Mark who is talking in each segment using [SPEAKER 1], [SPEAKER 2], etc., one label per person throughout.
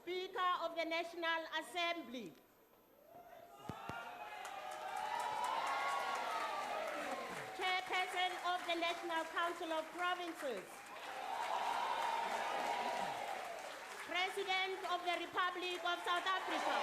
[SPEAKER 1] Speaker of the National Assembly. Chairperson of the National Council of Provinces. President of the Republic of South Africa.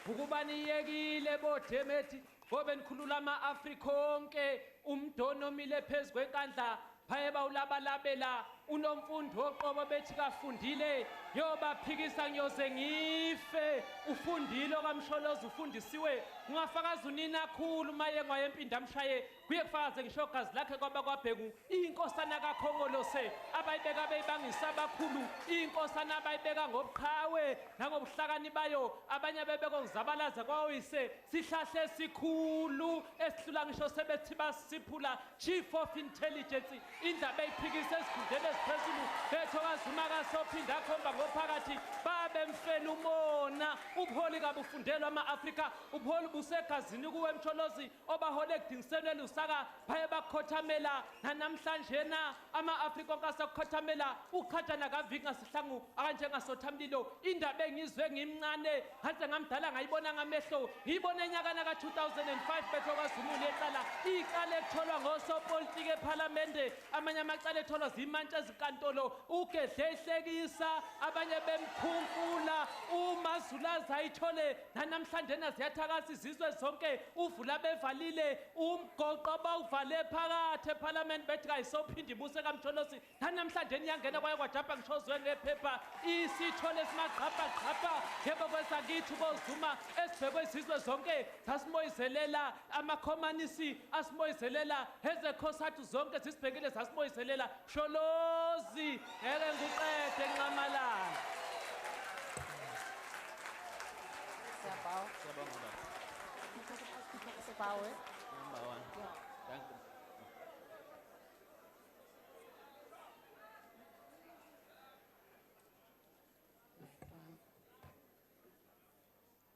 [SPEAKER 2] Ukubani yekile bodemethi ngobe nikhulula ama-Afrika onke umdono omile phezu kwenkandla phaye bawulabalabela unomfundo oqobo bethi kafundile yobaphikisa ngiyoze ngife ufundile okamsholozi ufundisiwe ungafakaza unina kakhulu maye ngwayempinda amshaye kuye kufakaze ngisho gazi lakhe kwaba kwabheku inkosana kaKhongolose abayibeka beyibangisa abakhulu inkosana abayibeka ngobuqhawe nangobuhlakani bayo abanye bebeko ngizabalaza kwawise sihlahle esikhulu esihlula ngisho sebethi basiphula Chief of Intelligence indaba eyiphikisa esikhundleni esiphezulu bethu kaZuma kasophinda akhomba ngophakathi babe mfela umona ubuholi kabufundelwa ama-Afrika ubuholi busegazini kuwe Mtsholozi obahole ekudingiselweni usaka baye bakhothamela nanamhlanje na ama-Afrika onke asakukhothamela ukhatshana kaviki ngasihlangu akanjengasothamlilo indaba engizwe ngimncane ngaze ngamdala ngayibona ngamehlo ngiyibona enyakana ka-2005 bethu kaZuma uleqala iqala ekutholwa ngosopolitiki ephalamende amanye amacala etholwa zimantshi ezikantolo ugedlehlekisa abanye bemkhunkula umazulaza ayithole nanamhlanje naziyathakasa izizwe zonke uvula bevalile umgoqo bawuvale phakathi ephalamende bethi kayisophinde ibuse kaMtsholozi nanamhlanje niyangena kwaye kwajapha ngishozwe ngephepha isithole esimagqabhagqabha yebo kwesakithi boZuma esibhekwe izizwe zonke zasimoyizelela amakhomanisi asimoyizelela ezekhosathu zonke zisibhekile zasimoyizelela Mtsholozi ngeke nguqede nqamalala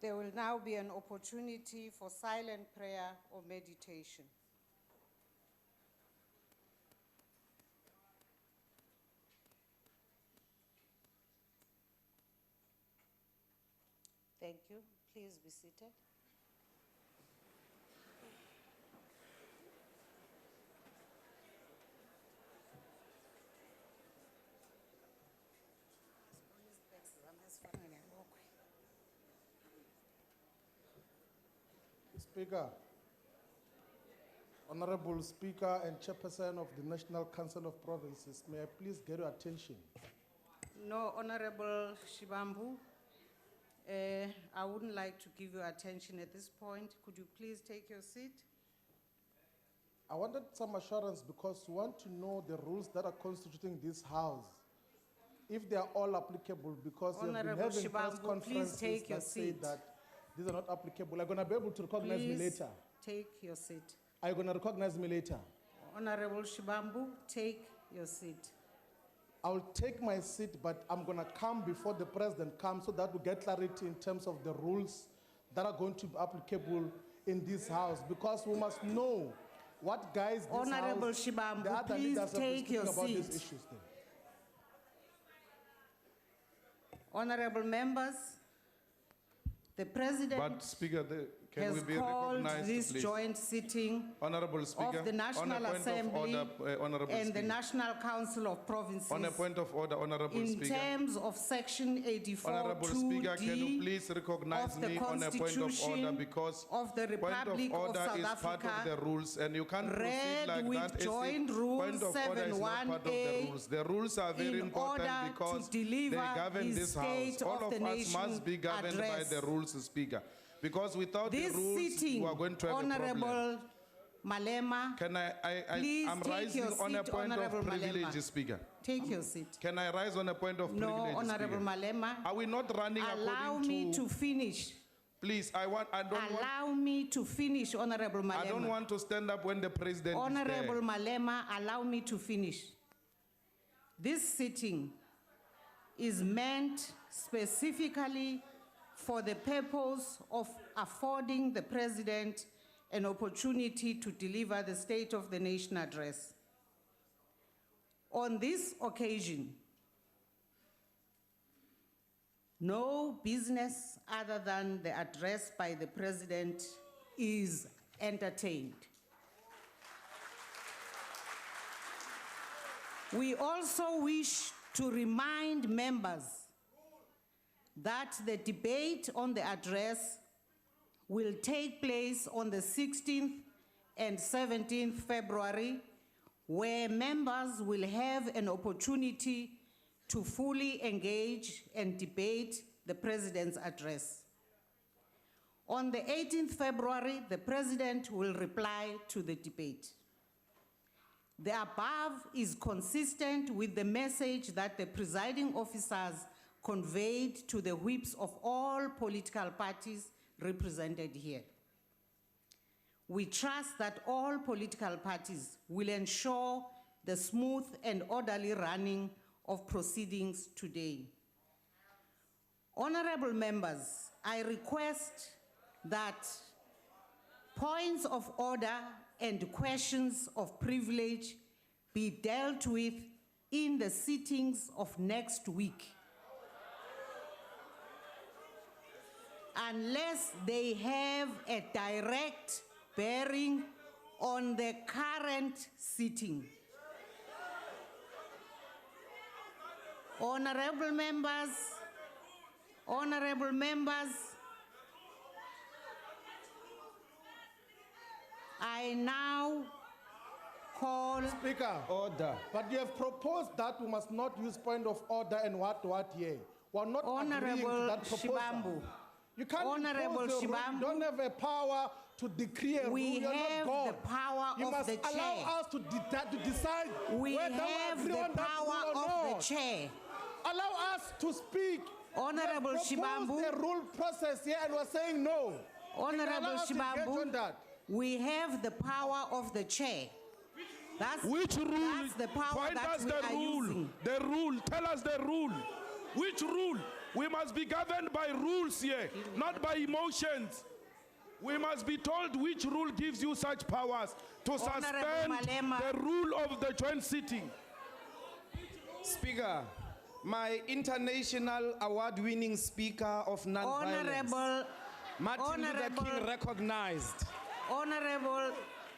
[SPEAKER 3] There will now be an opportunity for silent prayer or meditation. Thank you. Please be seated.
[SPEAKER 4] Speaker, Honorable Speaker and Chairperson of the National Council of Provinces, may I please get your attention?
[SPEAKER 3] No, Honorable Shibambu, I wouldn't like to give you attention at this point. Could you please take your seat?
[SPEAKER 4] I wanted some assurance because we want to know the rules that are constituting this house, if they are all applicable, because we have been
[SPEAKER 3] Honorable
[SPEAKER 4] having press
[SPEAKER 3] Shibambu,
[SPEAKER 4] conferences
[SPEAKER 3] please take your
[SPEAKER 4] that say
[SPEAKER 3] seat.
[SPEAKER 4] that these are not applicable. Are you going to be able to recognize me
[SPEAKER 3] Please
[SPEAKER 4] later?
[SPEAKER 3] take your seat.
[SPEAKER 4] Are you going to recognize me later?
[SPEAKER 3] Honorable Shibambu, take your seat.
[SPEAKER 4] I'll take my seat, but I'm going to come before the president comes so that we get clarity in terms of the rules that are going to be applicable in this house, because we must know what guys this
[SPEAKER 3] Honorable
[SPEAKER 4] house,
[SPEAKER 3] Shibambu,
[SPEAKER 4] the other
[SPEAKER 3] please
[SPEAKER 4] leaders have been
[SPEAKER 3] take
[SPEAKER 4] speaking
[SPEAKER 3] your
[SPEAKER 4] about these
[SPEAKER 3] seat.
[SPEAKER 4] issues there.
[SPEAKER 3] Honorable members, the President
[SPEAKER 5] But Speaker, can we
[SPEAKER 3] has
[SPEAKER 5] be
[SPEAKER 3] called
[SPEAKER 5] recognized,
[SPEAKER 3] this
[SPEAKER 5] please?
[SPEAKER 3] joint sitting
[SPEAKER 5] Honorable Speaker,
[SPEAKER 3] of the National
[SPEAKER 5] on a point
[SPEAKER 3] Assembly
[SPEAKER 5] of order, Honorable
[SPEAKER 3] and the
[SPEAKER 5] Speaker.
[SPEAKER 3] National Council of Provinces
[SPEAKER 5] On a point of order, Honorable
[SPEAKER 3] in
[SPEAKER 5] Speaker.
[SPEAKER 3] terms of Section 84
[SPEAKER 5] Honorable Speaker, can you
[SPEAKER 3] 2D
[SPEAKER 5] please recognize
[SPEAKER 3] of the
[SPEAKER 5] me on a point of order,
[SPEAKER 3] Constitution
[SPEAKER 5] because
[SPEAKER 3] of the Republic
[SPEAKER 5] point of
[SPEAKER 3] of
[SPEAKER 5] order
[SPEAKER 3] South
[SPEAKER 5] is part of the
[SPEAKER 3] Africa,
[SPEAKER 5] rules, and you can't proceed
[SPEAKER 3] read
[SPEAKER 5] like
[SPEAKER 3] with
[SPEAKER 5] that.
[SPEAKER 3] joint rule
[SPEAKER 5] Point of order is not part of the
[SPEAKER 3] 71A
[SPEAKER 5] rules. The rules are very
[SPEAKER 3] in
[SPEAKER 5] important
[SPEAKER 3] order
[SPEAKER 5] because
[SPEAKER 3] to deliver
[SPEAKER 5] they govern
[SPEAKER 3] his
[SPEAKER 5] this house.
[SPEAKER 3] State
[SPEAKER 5] All
[SPEAKER 3] of
[SPEAKER 5] of
[SPEAKER 3] the
[SPEAKER 5] us
[SPEAKER 3] Nation
[SPEAKER 5] must be governed
[SPEAKER 3] address.
[SPEAKER 5] by the rules, Speaker. Because without
[SPEAKER 3] This
[SPEAKER 5] the rules,
[SPEAKER 3] sitting,
[SPEAKER 5] we are going to have a problem.
[SPEAKER 3] Honorable Malema,
[SPEAKER 5] Can
[SPEAKER 3] please
[SPEAKER 5] I'm
[SPEAKER 3] take
[SPEAKER 5] rising
[SPEAKER 3] your
[SPEAKER 5] on a
[SPEAKER 3] seat,
[SPEAKER 5] point
[SPEAKER 3] Honorable
[SPEAKER 5] of privilege,
[SPEAKER 3] Malema.
[SPEAKER 5] Speaker.
[SPEAKER 3] Take your seat.
[SPEAKER 5] Can I rise on a point of
[SPEAKER 3] No,
[SPEAKER 5] privilege,
[SPEAKER 3] Honorable
[SPEAKER 5] Speaker?
[SPEAKER 3] Malema,
[SPEAKER 5] Are we not running
[SPEAKER 3] allow
[SPEAKER 5] according
[SPEAKER 3] me to finish.
[SPEAKER 5] Please, I
[SPEAKER 3] Allow me to finish, Honorable Malema.
[SPEAKER 5] don't want to stand up when the president
[SPEAKER 3] Honorable
[SPEAKER 5] is there.
[SPEAKER 3] Malema, allow me to finish. This sitting is meant specifically for the purpose of affording the president an opportunity to deliver the State of the Nation address. On this occasion, no business other than the address by the president is entertained. We also wish to remind members that the debate on the address will take place on the 16th and 17th February, where members will have an opportunity to fully engage and debate the president's address. On the 18th February, the president will reply to the debate. The above is consistent with the message that the presiding officers conveyed to the whips of all political parties represented here. We trust that all political parties will ensure the smooth and orderly running of proceedings today. Honorable members, I request that points of order and questions of privilege be dealt with in the sittings of next week, unless they have a direct bearing on the current sitting. Honorable members, I now call.
[SPEAKER 4] Speaker.
[SPEAKER 5] Order.
[SPEAKER 4] But you have proposed that we must not use point of order and what here. We are not agreeing to
[SPEAKER 3] Honorable
[SPEAKER 4] that proposal.
[SPEAKER 3] Shibambu.
[SPEAKER 4] You can't
[SPEAKER 3] Honorable
[SPEAKER 4] impose a rule.
[SPEAKER 3] Shibambu.
[SPEAKER 4] You don't have a power to decree a rule.
[SPEAKER 3] We
[SPEAKER 4] You're
[SPEAKER 3] have
[SPEAKER 4] not God.
[SPEAKER 3] the power
[SPEAKER 4] you
[SPEAKER 3] of
[SPEAKER 4] must
[SPEAKER 3] the
[SPEAKER 4] allow
[SPEAKER 3] chair.
[SPEAKER 4] us to decide
[SPEAKER 3] We
[SPEAKER 4] whether
[SPEAKER 3] have
[SPEAKER 4] agree
[SPEAKER 3] the
[SPEAKER 4] on that
[SPEAKER 3] power
[SPEAKER 4] rule or
[SPEAKER 3] of the
[SPEAKER 4] not.
[SPEAKER 3] chair.
[SPEAKER 4] Allow us to speak.
[SPEAKER 3] Honorable
[SPEAKER 4] We have proposed
[SPEAKER 3] Shibambu.
[SPEAKER 4] a rule process here and we're saying no.
[SPEAKER 3] Honorable
[SPEAKER 4] Allow us to engage
[SPEAKER 3] Shibambu,
[SPEAKER 4] on that.
[SPEAKER 3] we have the power of the chair.
[SPEAKER 5] Which rule?
[SPEAKER 3] That's the power
[SPEAKER 5] Point
[SPEAKER 3] that
[SPEAKER 5] us
[SPEAKER 3] we
[SPEAKER 5] the
[SPEAKER 3] are
[SPEAKER 5] rule.
[SPEAKER 3] using.
[SPEAKER 5] The rule. Tell us the rule. Which rule? We must be governed by rules here, not by emotions. We must be told which rule gives you such powers to suspend
[SPEAKER 3] Malema.
[SPEAKER 5] the rule of the joint sitting.
[SPEAKER 6] Speaker, my international award-winning speaker of non-violence, Martin Luther King recognized.
[SPEAKER 3] Honorable,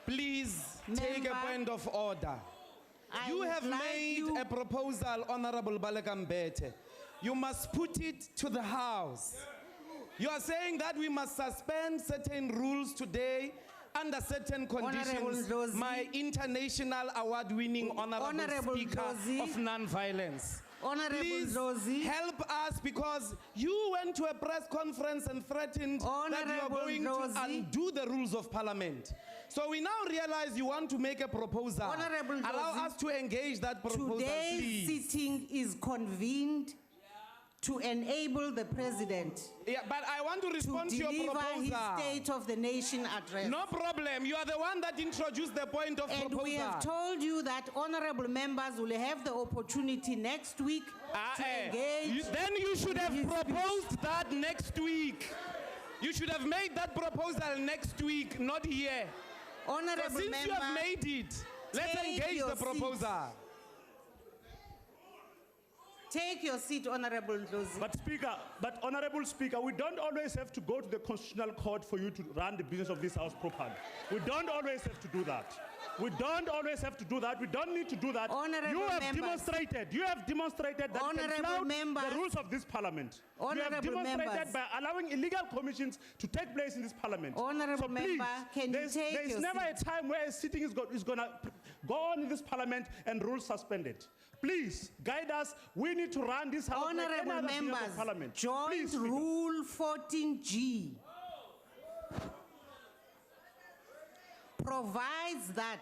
[SPEAKER 6] Please take a
[SPEAKER 3] Member,
[SPEAKER 6] point of order.
[SPEAKER 3] I
[SPEAKER 6] You
[SPEAKER 3] would
[SPEAKER 6] have
[SPEAKER 3] like
[SPEAKER 6] made
[SPEAKER 3] you-
[SPEAKER 6] a proposal, Honorable Balekambete. You must put it to the House. You are saying that we must suspend certain rules today under certain conditions.
[SPEAKER 3] Ndlozi.
[SPEAKER 6] My international award-winning
[SPEAKER 3] Honorable
[SPEAKER 6] Speaker
[SPEAKER 3] Ndlozi.
[SPEAKER 6] of non-violence.
[SPEAKER 3] Honorable
[SPEAKER 6] Please
[SPEAKER 3] Ndlozi.
[SPEAKER 6] help us, because you went to a press conference and threatened that you are
[SPEAKER 3] Honorable
[SPEAKER 6] going to
[SPEAKER 3] Ndlozi.
[SPEAKER 6] undo the rules of parliament. So we now realize you want to make a proposal.
[SPEAKER 3] Honorable
[SPEAKER 6] Allow
[SPEAKER 3] Ndlozi.
[SPEAKER 6] us to engage that proposal,
[SPEAKER 3] today's
[SPEAKER 6] please.
[SPEAKER 3] sitting is convened to enable the president
[SPEAKER 6] Yeah, but I want to
[SPEAKER 3] to
[SPEAKER 6] respond to your
[SPEAKER 3] deliver his
[SPEAKER 6] proposal.
[SPEAKER 3] State of the Nation address.
[SPEAKER 6] No problem. You are the one that introduced the point of
[SPEAKER 3] And
[SPEAKER 6] proposal.
[SPEAKER 3] we have told you that honorable members will have the opportunity next week to engage.
[SPEAKER 6] Then you should have
[SPEAKER 3] in his
[SPEAKER 6] proposed that next week. You should have made that proposal next week, not here. So
[SPEAKER 3] Honorable
[SPEAKER 6] since
[SPEAKER 3] member,
[SPEAKER 6] you have made it, let's
[SPEAKER 3] take
[SPEAKER 6] engage
[SPEAKER 3] your
[SPEAKER 6] the proposal.
[SPEAKER 3] take your seat, Honorable Ndlozi.
[SPEAKER 7] But Honorable Speaker, we don't always have to go to the Constitutional Court for you to run the business of this House properly. We don't always have to do that. We don't always have to do that. We don't need to do that.
[SPEAKER 3] Honorable
[SPEAKER 7] you have
[SPEAKER 3] members.
[SPEAKER 7] demonstrated that
[SPEAKER 3] Honorable
[SPEAKER 7] you can flout
[SPEAKER 3] members.
[SPEAKER 7] the rules of this parliament. You have
[SPEAKER 3] Honorable
[SPEAKER 7] demonstrated
[SPEAKER 3] members.
[SPEAKER 7] by allowing illegal commissions to take place in this parliament.
[SPEAKER 3] Honorable
[SPEAKER 7] so please,
[SPEAKER 3] member, can you
[SPEAKER 7] there's,
[SPEAKER 3] take
[SPEAKER 7] there's
[SPEAKER 3] your
[SPEAKER 7] never
[SPEAKER 3] seat?
[SPEAKER 7] a time where a sitting is going to go on in this parliament and rules suspended. Please guide us. We need to run this house like any
[SPEAKER 3] Honorable
[SPEAKER 7] other business
[SPEAKER 3] members,
[SPEAKER 7] of parliament.
[SPEAKER 3] Joint
[SPEAKER 7] Please, Speaker.
[SPEAKER 3] Rule 14G provides that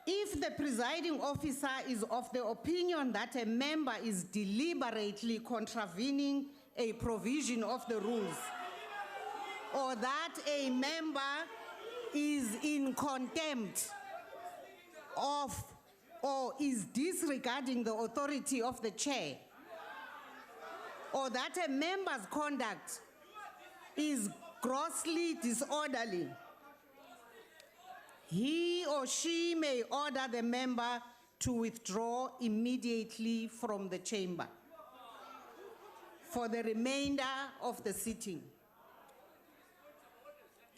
[SPEAKER 3] if the presiding officer is of the opinion that a member is deliberately contravening a provision of the rules, or that a member is in contempt of or is disregarding the authority of the chair, or that a member's conduct is grossly disorderly, he or she may order the member to withdraw immediately from the chamber for the remainder of the sitting.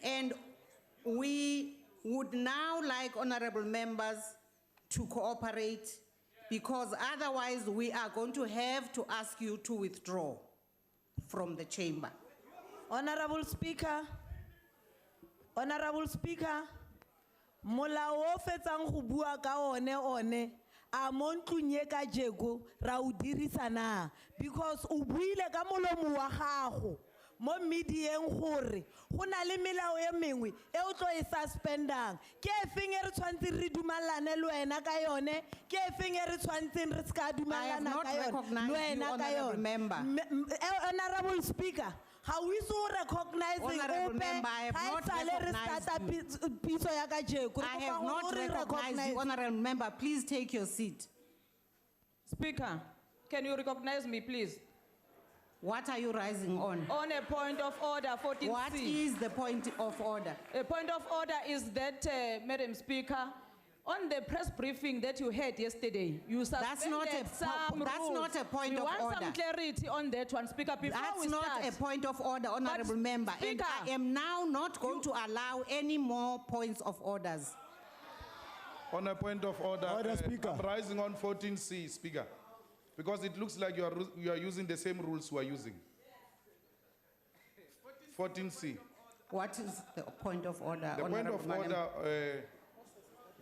[SPEAKER 3] And we would now like honorable members to cooperate, because otherwise we are going to have to ask you to withdraw from the chamber.
[SPEAKER 8] Honorable Speaker, molao o fetsang go bua ka one a mo ntlong ye ka jeko ra o dirisa na, because o buile ka molomo wa gago mo medieng gore go na le melao e mengwe e o tlo e suspendang. Ke efeng e re tshwantseng re dumalane le wena ka yone, ke efeng e re tshwantseng re ska dumalana
[SPEAKER 3] not
[SPEAKER 8] ka yone
[SPEAKER 3] recognized
[SPEAKER 8] le
[SPEAKER 3] you,
[SPEAKER 8] wena ka
[SPEAKER 3] honorable
[SPEAKER 8] yone.
[SPEAKER 3] member.
[SPEAKER 8] Honorable Speaker, how is you recognizing
[SPEAKER 3] Honorable member, I have not recognized I have not recognized you, honorable member. Please take your seat.
[SPEAKER 9] Speaker, can you recognize me, please?
[SPEAKER 3] What are you rising on?
[SPEAKER 9] On a point of order, 14C.
[SPEAKER 3] What is the point of order?
[SPEAKER 9] A point of order is that, Madam Speaker, on the press briefing that you had yesterday, you suspended some
[SPEAKER 3] that's
[SPEAKER 9] rules.
[SPEAKER 3] not a point
[SPEAKER 9] we
[SPEAKER 3] of
[SPEAKER 9] want
[SPEAKER 3] order.
[SPEAKER 9] some clarity on that one, Speaker, before
[SPEAKER 3] That's
[SPEAKER 9] we
[SPEAKER 3] not
[SPEAKER 9] start.
[SPEAKER 3] a point of order, honorable member. And
[SPEAKER 9] Speaker,
[SPEAKER 3] I am now not going to allow any more points of orders.
[SPEAKER 5] On a point of order,
[SPEAKER 7] Order, Speaker.
[SPEAKER 5] I'm rising on 14C, Speaker, because it looks like you are using the same rules we are using. 14C.
[SPEAKER 3] What is the point of order,
[SPEAKER 5] The point
[SPEAKER 3] honorable
[SPEAKER 5] of
[SPEAKER 3] madam?
[SPEAKER 5] order,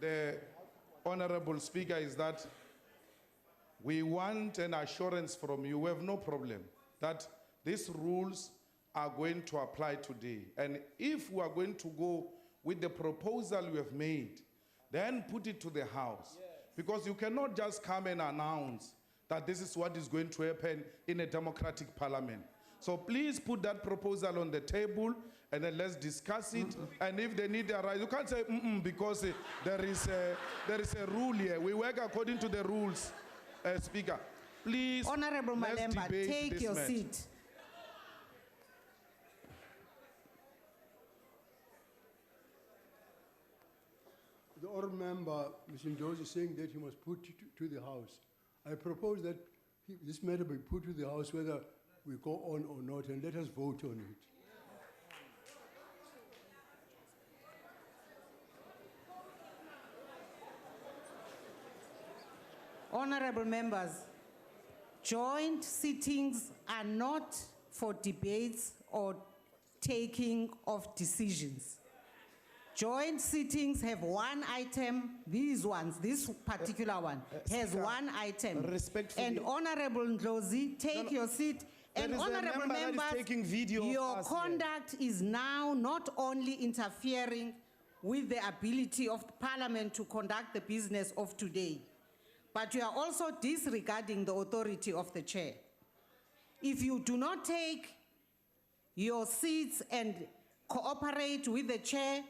[SPEAKER 5] the Honorable Speaker, is that we want an assurance from you. We have no problem that these rules are going to apply today. And if we are going to go with the proposal we have made, then put it to the House. Because you cannot just come and announce that this is what is going to happen in a democratic parliament. So please put that proposal on the table and then let's discuss it. And if they need a right, you can't say because there is a rule here. We work according to the rules, Speaker. Please,
[SPEAKER 3] Honorable
[SPEAKER 5] let's
[SPEAKER 3] Malemba,
[SPEAKER 5] debate
[SPEAKER 3] take
[SPEAKER 5] this
[SPEAKER 3] your
[SPEAKER 5] matter.
[SPEAKER 3] seat.
[SPEAKER 10] The honourable member, Mr. Jones, is saying that he must put it to the House. I propose that this matter be put to the House whether we go on or not, and let us vote on it.
[SPEAKER 3] Honorable members, joint sittings are not for debates or taking of decisions. Joint sittings have one item, these ones, this particular one has
[SPEAKER 6] Speaker,
[SPEAKER 3] one item.
[SPEAKER 6] respectfully-
[SPEAKER 3] And Honorable Ndlozi, take your seat.
[SPEAKER 6] There
[SPEAKER 3] And
[SPEAKER 6] is a
[SPEAKER 3] honorable
[SPEAKER 6] member that is
[SPEAKER 3] members,
[SPEAKER 6] taking video of
[SPEAKER 3] your
[SPEAKER 6] us here.
[SPEAKER 3] conduct is now not only interfering with the ability of the parliament to conduct the business of today, but you are also disregarding the authority of the chair. If you do not take your seats and cooperate with the chair,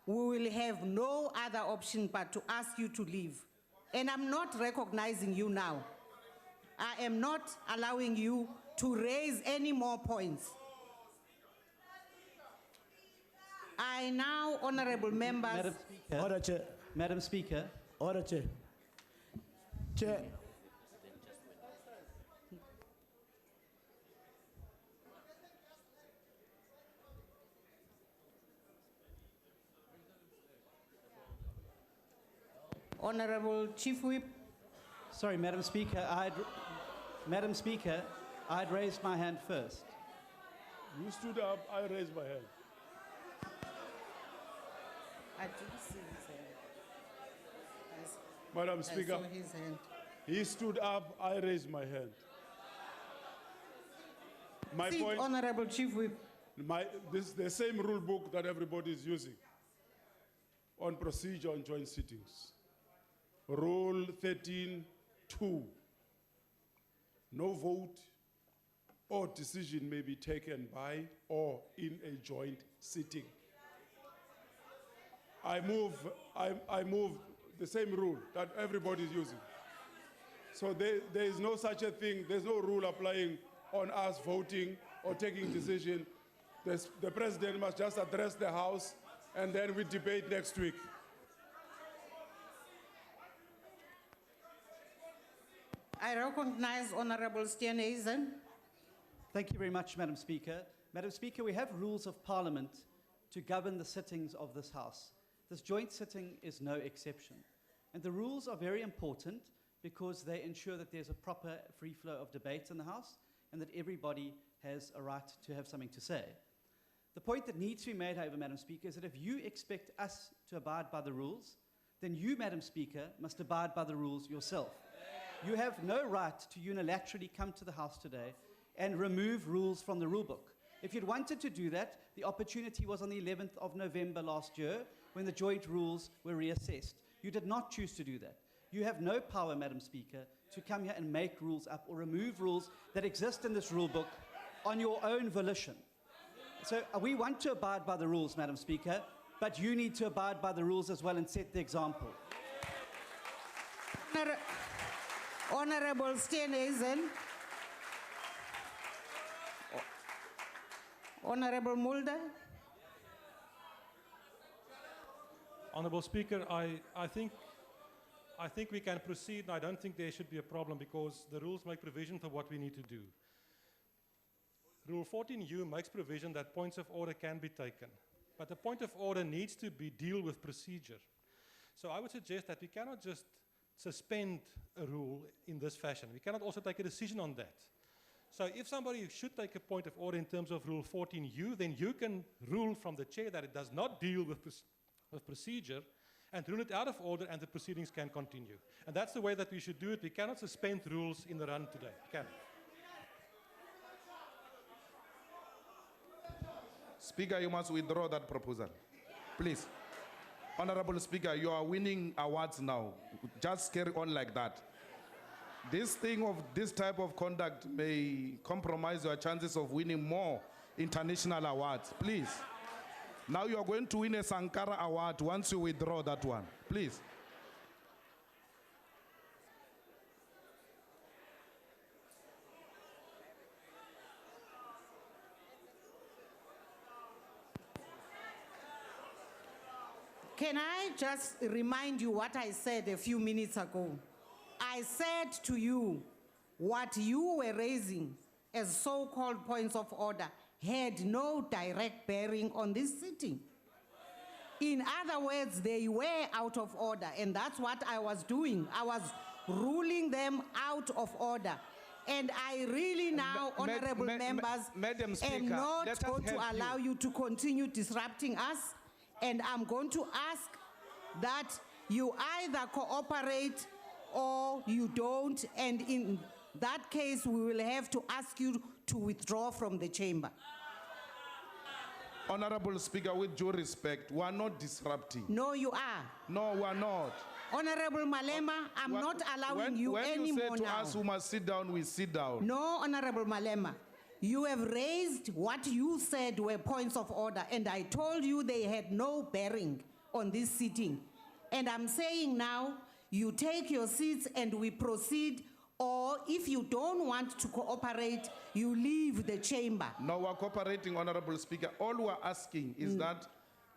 [SPEAKER 3] we will have no other option but to ask you to leave. And I'm not recognizing you now. I am not allowing you to raise any more points. I now, honorable members,
[SPEAKER 11] Madam Speaker,
[SPEAKER 7] Order, Chair.
[SPEAKER 11] Madam Speaker,
[SPEAKER 7] Order, Chair. Chair.
[SPEAKER 3] Honorable Chief Whip,
[SPEAKER 11] sorry, Madam Speaker, I'd raised my hand first.
[SPEAKER 7] You stood up, I raised my hand.
[SPEAKER 3] I didn't see his hand.
[SPEAKER 7] Madam
[SPEAKER 3] I
[SPEAKER 7] Speaker,
[SPEAKER 3] saw his hand.
[SPEAKER 7] he stood up, I raised my hand. My
[SPEAKER 3] Sit,
[SPEAKER 7] point,
[SPEAKER 3] Honorable Chief Whip.
[SPEAKER 7] this is the same rule book that everybody is using on procedure on joint sittings. Rule 13(2). No vote
[SPEAKER 5] or decision may be taken by or in a joint sitting. I move the same rule that everybody is using. So there is no such a thing, there's no rule applying on us voting or taking decision. The president must just address the House and then we debate next week.
[SPEAKER 3] I recognize Honorable Steenhuisen.
[SPEAKER 11] Thank you very much, Madam Speaker. Madam Speaker, we have rules of Parliament to govern the sittings of this House. This joint sitting is no exception. And the rules are very important because they ensure that there's a proper free flow of debate in the House and that everybody has a right to have something to say. The point that needs to be made, however, Madam Speaker, is that if you expect us to abide by the rules, then you, Madam Speaker, must abide by the rules yourself. You have no right to unilaterally come to the House today and remove rules from the rule book. If you'd wanted to do that, the opportunity was on the 11th of November last year when the joint rules were reassessed. You did not choose to do that. You have no power, Madam Speaker, to come here and make rules up or remove rules that exist in this rule book on your own volition. So we want to abide by the rules, Madam Speaker, but you need to abide by the rules as well and set the example.
[SPEAKER 3] Honorable Steenhuisen. Honorable Mulder.
[SPEAKER 12] Honourable Speaker, I think we can proceed, and I don't think there should be a problem because the rules make provision for what we need to do. Rule 14U makes provision that points of order can be taken, but the point of order needs to deal with procedure. So I would suggest that we cannot just suspend a rule in this fashion. We cannot also take a decision on that. So if somebody should take a point of order in terms of Rule 14U, then you can rule from the chair that it does not deal with procedure and rule it out of order and the proceedings can continue. And that's the way that we should do it. We cannot suspend rules in the run today, can we?
[SPEAKER 5] Speaker, you must withdraw that proposal. Please. Honorable Speaker, you are winning awards now. Just carry on like that. This type of conduct may compromise your chances of winning more international awards. Please. Now you are going to win a Sankara Award once you withdraw that one. Please.
[SPEAKER 3] Can I just remind you what I said a few minutes ago? I said to you what you were raising as so-called points of order had no direct bearing on this sitting. In other words, they were out of order, and that's what I was doing. I was ruling them out of order. And I really now, honorable members,
[SPEAKER 6] Madam Speaker,
[SPEAKER 3] am not
[SPEAKER 6] let us
[SPEAKER 3] going to
[SPEAKER 6] help
[SPEAKER 3] allow you to continue disrupting us. And I'm going to ask that you either cooperate or you don't. And in that case, we will have to ask you to withdraw from the chamber.
[SPEAKER 5] Honorable Speaker, with due respect, we are not disrupting.
[SPEAKER 3] No, you are.
[SPEAKER 5] No, we are not.
[SPEAKER 3] Honorable Malema, I'm not allowing you anymore now.
[SPEAKER 5] When you say to us we must sit down, we sit down.
[SPEAKER 3] No, Honorable Malema. You have raised what you said were points of order, and I told you they had no bearing on this sitting. And I'm saying now, you take your seats and we proceed, or if you don't want to cooperate, you leave the chamber.
[SPEAKER 5] No, we're cooperating, Honorable Speaker. All we're asking is that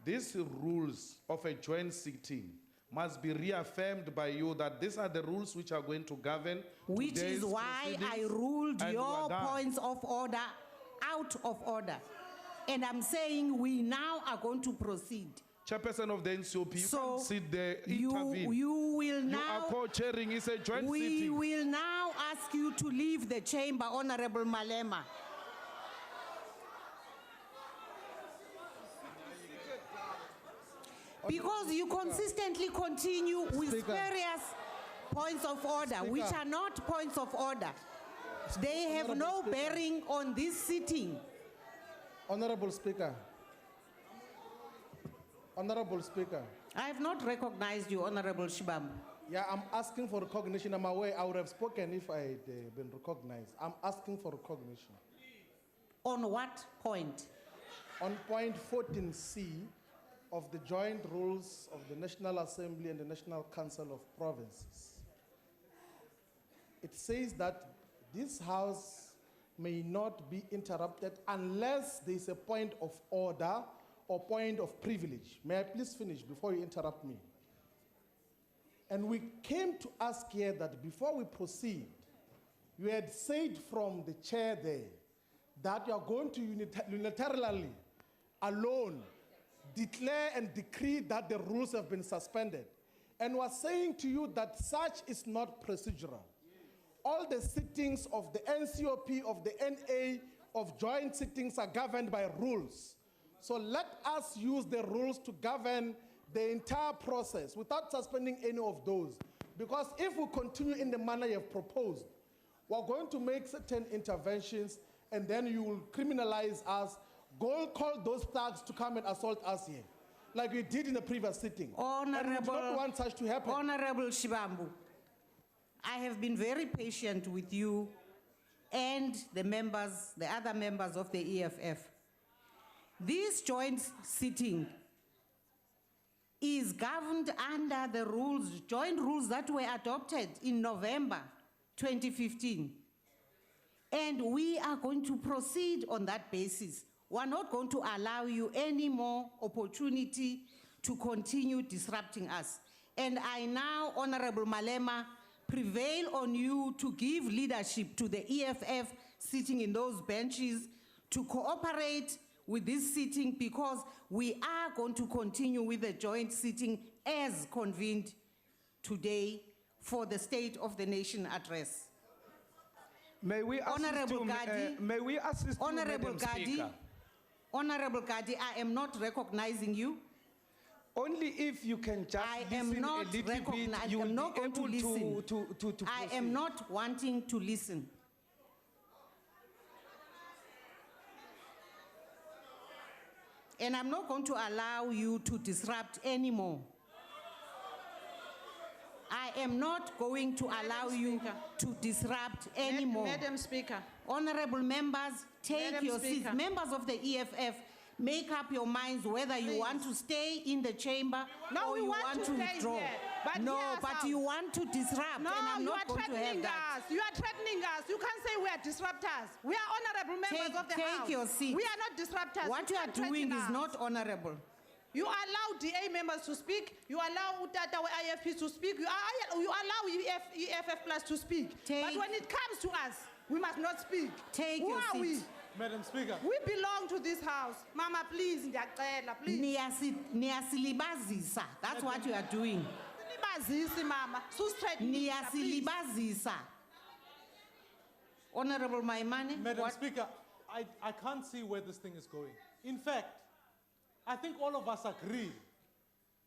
[SPEAKER 5] these rules of a joint sitting must be reaffirmed by you that these are the rules which are going to govern.
[SPEAKER 3] Which is why I ruled your points of order out of order. And I'm saying we now are going to proceed.
[SPEAKER 5] Chairperson of the NCOP, you can't sit there,
[SPEAKER 3] intervene. You will now...
[SPEAKER 5] You are co-chairing, it's a joint sitting.
[SPEAKER 3] We will now ask you to leave the chamber, Honorable Malema. Because you consistently continue with various points of order, which are not points of order. They have no bearing on this sitting.
[SPEAKER 4] Honorable Speaker. Honorable Speaker.
[SPEAKER 3] I have not recognized you, Honorable Shibambu.
[SPEAKER 4] Yeah, I'm asking for recognition. I'm aware I would have spoken if I had been recognized. I'm asking for recognition.
[SPEAKER 3] On what point?
[SPEAKER 4] On point 14C of the joint rules of the National Assembly and the National Council of Provinces, it says that this house may not be interrupted unless there is a point of order or point of privilege. May I please finish before you interrupt me? And we came to ask here that before we proceed, you had said from the chair there that you are going to unilaterally, alone, declare and decree that the rules have been suspended. And we're saying to you that such is not procedural. All the sittings of the NCOP, of the NA, of joint sittings are governed by rules. So let us use the rules to govern the entire process without suspending any of those. Because if we continue in the manner you have proposed, we're going to make certain interventions and then you will criminalize us, call those thugs to come and assault us here, like we did in the previous sitting. And we do not want such to happen.
[SPEAKER 3] Honorable Shibambu, I have been very patient with you and the members, the other members of the EFF. This joint sitting is governed under the rules, joint rules that were adopted in November 2015. And we are going to proceed on that basis. We're not going to allow you any more opportunity to continue disrupting us. And I now, Honorable Malema, prevail on you to give leadership to the EFF sitting in those benches to cooperate with this sitting, because we are going to continue with the joint sitting as convened today for the State of the Nation address.
[SPEAKER 6] May we assist
[SPEAKER 3] Honorable
[SPEAKER 6] you,
[SPEAKER 3] Gadi,
[SPEAKER 6] may we assist you,
[SPEAKER 3] Honorable
[SPEAKER 6] Madam
[SPEAKER 3] Gadi,
[SPEAKER 6] Speaker?
[SPEAKER 3] Honorable Gadi, I am not recognizing you.
[SPEAKER 6] Only if you can just
[SPEAKER 3] I
[SPEAKER 6] listen
[SPEAKER 3] am not
[SPEAKER 6] a little bit,
[SPEAKER 3] recognizing.
[SPEAKER 6] you will
[SPEAKER 3] I'm not
[SPEAKER 6] be
[SPEAKER 3] going to
[SPEAKER 6] able
[SPEAKER 3] listen.
[SPEAKER 6] to
[SPEAKER 3] I
[SPEAKER 6] proceed.
[SPEAKER 3] am not wanting to listen. And I'm not going to allow you to disrupt anymore. I am not going to allow you to disrupt anymore.
[SPEAKER 9] Madam Speaker.
[SPEAKER 3] Honorable members, take
[SPEAKER 9] Madam
[SPEAKER 3] your seats.
[SPEAKER 9] Speaker.
[SPEAKER 3] Members of the EFF, make up your minds whether you want to stay in the chamber
[SPEAKER 9] No,
[SPEAKER 3] or
[SPEAKER 9] we
[SPEAKER 3] you
[SPEAKER 9] want
[SPEAKER 3] want
[SPEAKER 9] to
[SPEAKER 3] to
[SPEAKER 9] stay
[SPEAKER 3] withdraw.
[SPEAKER 9] here. But
[SPEAKER 3] No,
[SPEAKER 9] hear us
[SPEAKER 3] but
[SPEAKER 9] out.
[SPEAKER 3] you want to disrupt,
[SPEAKER 9] No,
[SPEAKER 3] and I'm
[SPEAKER 9] you
[SPEAKER 3] not
[SPEAKER 9] are
[SPEAKER 3] going to have
[SPEAKER 9] threatening
[SPEAKER 3] that.
[SPEAKER 9] us. You are threatening us. You can't say we are disruptors. We are honorable members of the
[SPEAKER 3] Take
[SPEAKER 9] House.
[SPEAKER 3] your seat.
[SPEAKER 9] We are not disruptors.
[SPEAKER 3] What you are
[SPEAKER 9] can't threaten
[SPEAKER 3] doing is
[SPEAKER 9] us.
[SPEAKER 3] not honorable.
[SPEAKER 9] You allow DA members to speak. You allow Utata IFP to speak. You allow EFF Plus to speak. But when it comes to us, we must not speak.
[SPEAKER 3] Take
[SPEAKER 9] Who
[SPEAKER 3] your
[SPEAKER 9] are
[SPEAKER 3] seat.
[SPEAKER 9] we?
[SPEAKER 12] Madam Speaker.
[SPEAKER 9] We belong to this house. Mama, please, ndiyacela, please.
[SPEAKER 3] Niyasilibazisa. That's what you are doing.
[SPEAKER 9] Silibazisi, Mama. Susithreatenisa, please.
[SPEAKER 3] Niyasilibazisa. Honorable Maimane.
[SPEAKER 13] Madam Speaker, I can't see where this thing is going. In fact, I think all of us agree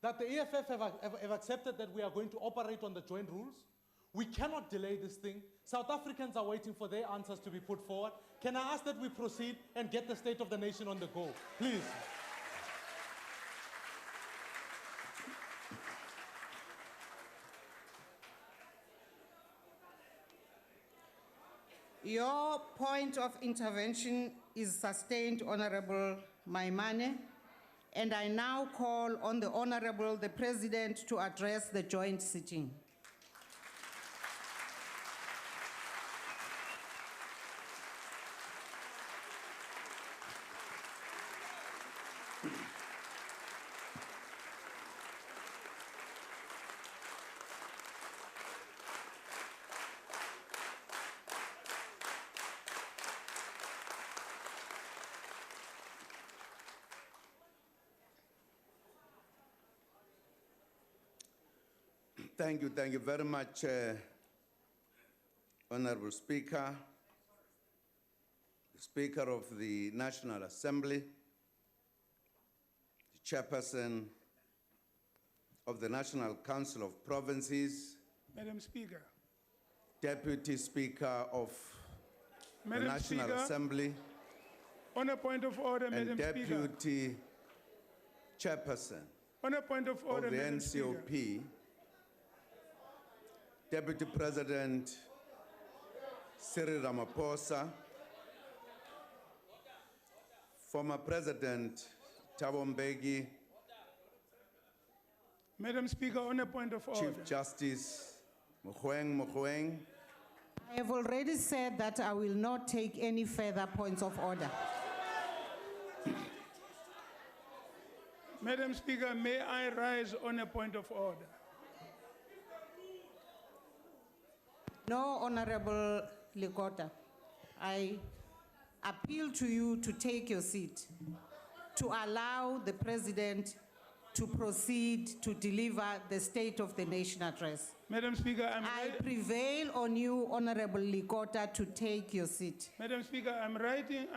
[SPEAKER 13] that the EFF have accepted that we are going to operate on the joint rules. We cannot delay this thing. South Africans are waiting for their answers to be put forward. Can I ask that we proceed and get the State of the Nation on the go? Please.
[SPEAKER 3] Your point of intervention is sustained, Honorable Maimane, and I now call on the Honorable, the President, to address the joint sitting.
[SPEAKER 14] Thank you very much, Honorable Speaker, the Speaker of the National Assembly, the Chairperson of the National Council of Provinces,
[SPEAKER 5] Madam Speaker.
[SPEAKER 14] Deputy Speaker of
[SPEAKER 5] Madam
[SPEAKER 14] the National
[SPEAKER 5] Speaker,
[SPEAKER 14] Assembly,
[SPEAKER 5] on a point of order,
[SPEAKER 14] and
[SPEAKER 5] Madam Speaker.
[SPEAKER 14] Deputy Chairperson
[SPEAKER 5] On a point of order,
[SPEAKER 14] of the
[SPEAKER 5] Madam Speaker.
[SPEAKER 14] NCOP, Deputy President Cyril Ramaphosa, Former President Thabo Mbeki,
[SPEAKER 15] Madam Speaker, on a point of order.
[SPEAKER 14] Chief Justice Mogoeng,
[SPEAKER 3] I have already said that I will not take any further points of order.
[SPEAKER 15] Madam Speaker, may I rise on a point of order?
[SPEAKER 3] No, Honorable Likota. I appeal to you to take your seat, to allow the President to proceed to deliver the State of the Nation address.
[SPEAKER 15] Madam Speaker,
[SPEAKER 3] I prevail on you, Honorable Likota, to take your seat.
[SPEAKER 15] Madam Speaker, I'm rising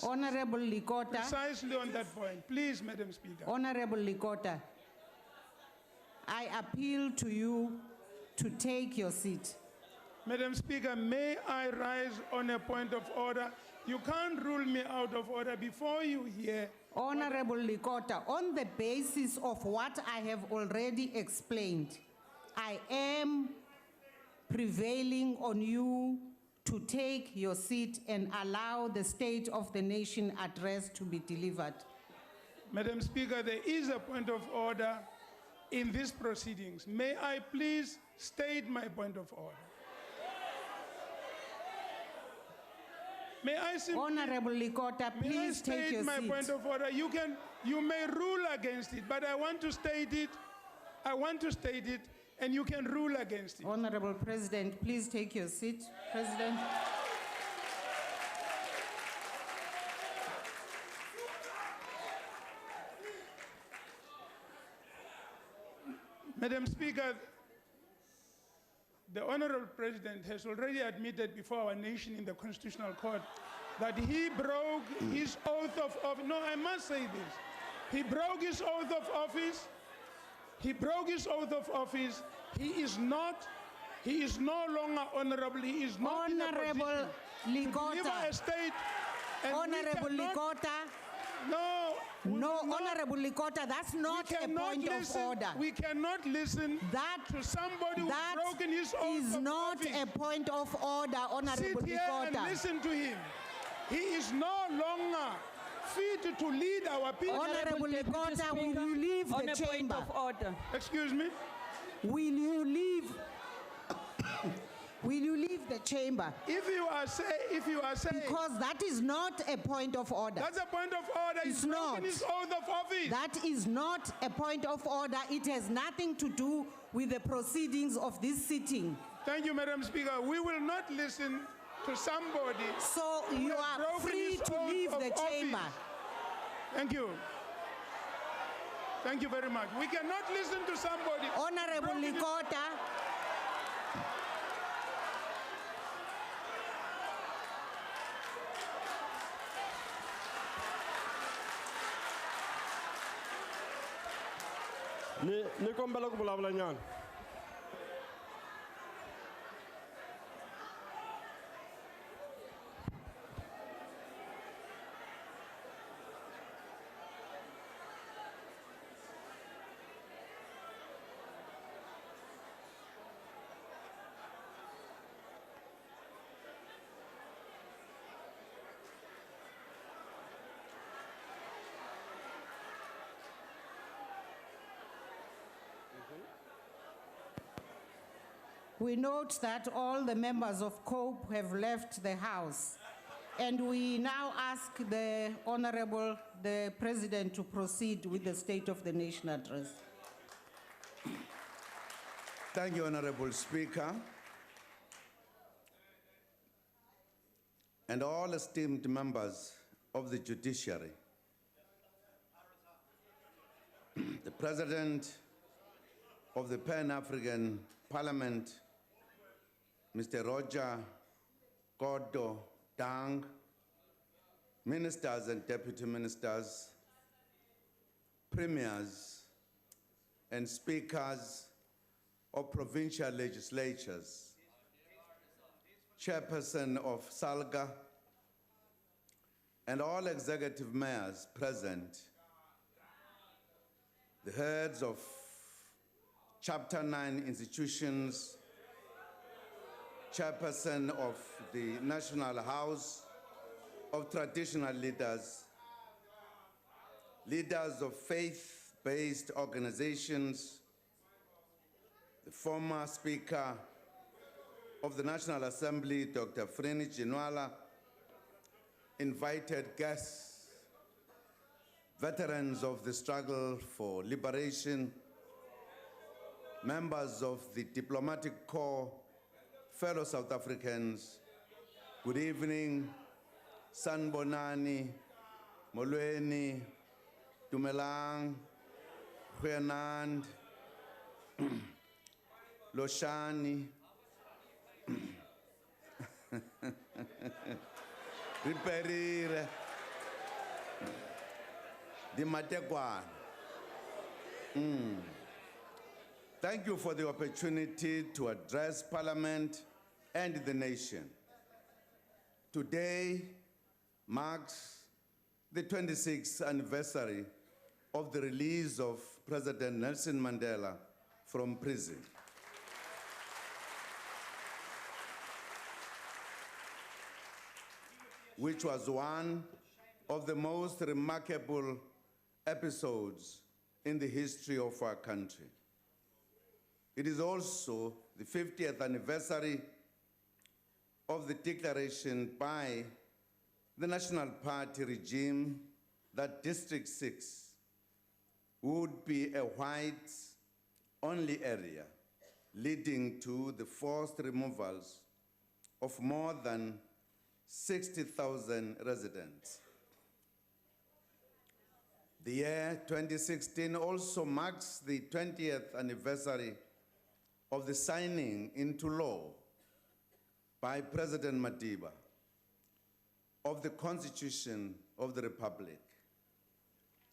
[SPEAKER 3] Honorable Likota.
[SPEAKER 15] precisely on that point. Please, Madam Speaker.
[SPEAKER 3] Honorable Likota, I appeal to you to take your seat.
[SPEAKER 15] Madam Speaker, may I rise on a point of order? You can't rule me out of order before you hear.
[SPEAKER 3] Honorable Likota, on the basis of what I have already explained, I am prevailing on you to take your seat and allow the State of the Nation address to be delivered.
[SPEAKER 15] Madam Speaker, there is a point of order in these proceedings. May I please state my point of order? May I simply,
[SPEAKER 3] Honorable Likota, please take your
[SPEAKER 15] my
[SPEAKER 3] seat.
[SPEAKER 15] point of order? You may rule against it, but I want to state it. I want to state it, and you can rule against it.
[SPEAKER 3] Honorable President, please take your seat. President.
[SPEAKER 15] Madam Speaker, the Honorable President has already admitted before our nation in the Constitutional Court that he broke his oath of office. No, I must say this. He broke his oath of office. He broke his oath of office. He is no longer honorable. He is not
[SPEAKER 3] Honorable
[SPEAKER 15] in a position to
[SPEAKER 3] Likota.
[SPEAKER 15] deliver a state. And we
[SPEAKER 3] Honorable
[SPEAKER 15] cannot-
[SPEAKER 3] Likota.
[SPEAKER 15] No.
[SPEAKER 3] No, Honorable Likota, that's not a point of order.
[SPEAKER 15] We cannot listen to somebody who's
[SPEAKER 3] That
[SPEAKER 15] broken his oath
[SPEAKER 3] is
[SPEAKER 15] of
[SPEAKER 3] not
[SPEAKER 15] office.
[SPEAKER 3] a point of order, Honorable
[SPEAKER 15] Sit here and
[SPEAKER 3] Likota.
[SPEAKER 15] listen to him. He is no longer fit to lead our people.
[SPEAKER 3] Honorable Likota, will you leave
[SPEAKER 16] On
[SPEAKER 3] the
[SPEAKER 16] a point
[SPEAKER 3] chamber?
[SPEAKER 16] of order.
[SPEAKER 15] Excuse me?
[SPEAKER 3] Will you leave? Will you leave the chamber?
[SPEAKER 15] If you are saying,
[SPEAKER 3] because that is not a point of order.
[SPEAKER 15] That's a point of order.
[SPEAKER 3] It's
[SPEAKER 15] He's broken
[SPEAKER 3] not.
[SPEAKER 15] his oath of office.
[SPEAKER 3] That is not a point of order. It has nothing to do with the proceedings of this sitting.
[SPEAKER 15] Thank you, Madam Speaker. We will not listen to somebody.
[SPEAKER 3] So
[SPEAKER 15] who
[SPEAKER 3] you
[SPEAKER 15] has
[SPEAKER 3] are
[SPEAKER 15] broken
[SPEAKER 3] free
[SPEAKER 15] his
[SPEAKER 3] to
[SPEAKER 15] oath
[SPEAKER 3] leave
[SPEAKER 15] of
[SPEAKER 3] the
[SPEAKER 15] office.
[SPEAKER 3] chamber.
[SPEAKER 15] Thank you. Thank you very much. We cannot listen to somebody.
[SPEAKER 3] Honorable
[SPEAKER 15] broken his-
[SPEAKER 3] Likota.
[SPEAKER 17] Ni kombela ku vulavula nyana.
[SPEAKER 3] We note that all the members of COPE have left the House. And we now ask the Honorable, the President, to proceed with the State of the Nation address.
[SPEAKER 14] Thank you, Honorable Speaker. And all esteemed members of the judiciary. The President of the Pan-African Parliament, Mr. Roger Kodo Dang, ministers and deputy ministers, premiers and speakers of provincial legislatures, chairperson of SALGA, and all executive mayors present, the heads of Chapter 9 institutions, chairperson of the National House of Traditional Leaders, leaders of faith-based organizations, the former Speaker of the National Assembly, Dr. Freni Ginwala, invited guests, veterans of the struggle for liberation, members of the diplomatic corps, fellow South Africans, good evening, Sanbonani, Molweni, Dumelang, Huyanand, Loshani, Riperire, Dimatekwan. Thank you for the opportunity to address Parliament and the nation. Today marks the 26th anniversary of the release of President Nelson Mandela from prison. Which was one of the most remarkable episodes in the history of our country. It is also the 50th anniversary of the declaration by the National Party regime that District 6 would be a whites-only area, leading to the forced removals of more than 60,000 residents. The year 2016 also marks the 20th anniversary of the signing into law by President Madiba of the Constitution of the Republic.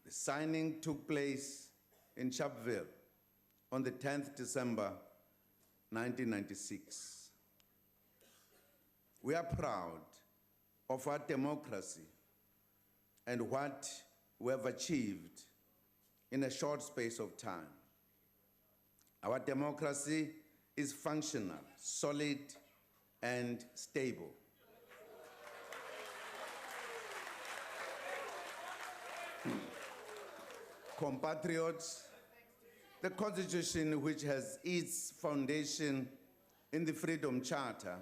[SPEAKER 14] The signing took place in Sharpeville on the 10th December 1996. We are proud of our democracy and what we have achieved in a short space of time. Our democracy is functional, solid, and stable. Compatriots, the Constitution, which has its foundation in the Freedom Charter,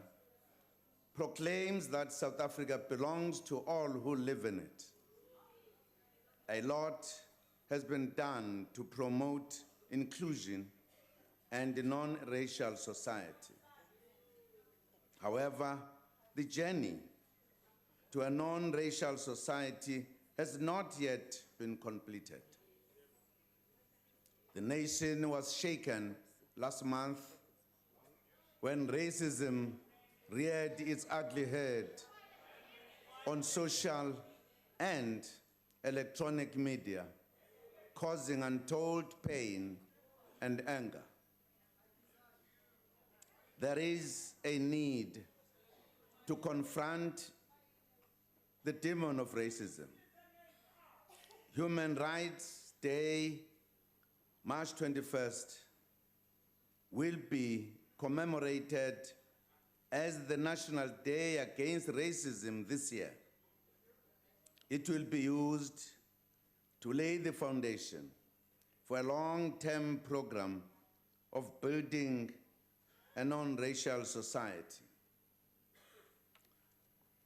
[SPEAKER 14] proclaims that South Africa belongs to all who live in it. A lot has been done to promote inclusion and a non-racial society. However, the journey to a non-racial society has not yet been completed. The nation was shaken last month when racism reared its ugly head on social and electronic media, causing untold pain and anger. There is a need to confront the demon of racism. Human Rights Day, March 21st, will be commemorated as the National Day Against Racism this year. It will be used to lay the foundation for a long-term program of building a non-racial society.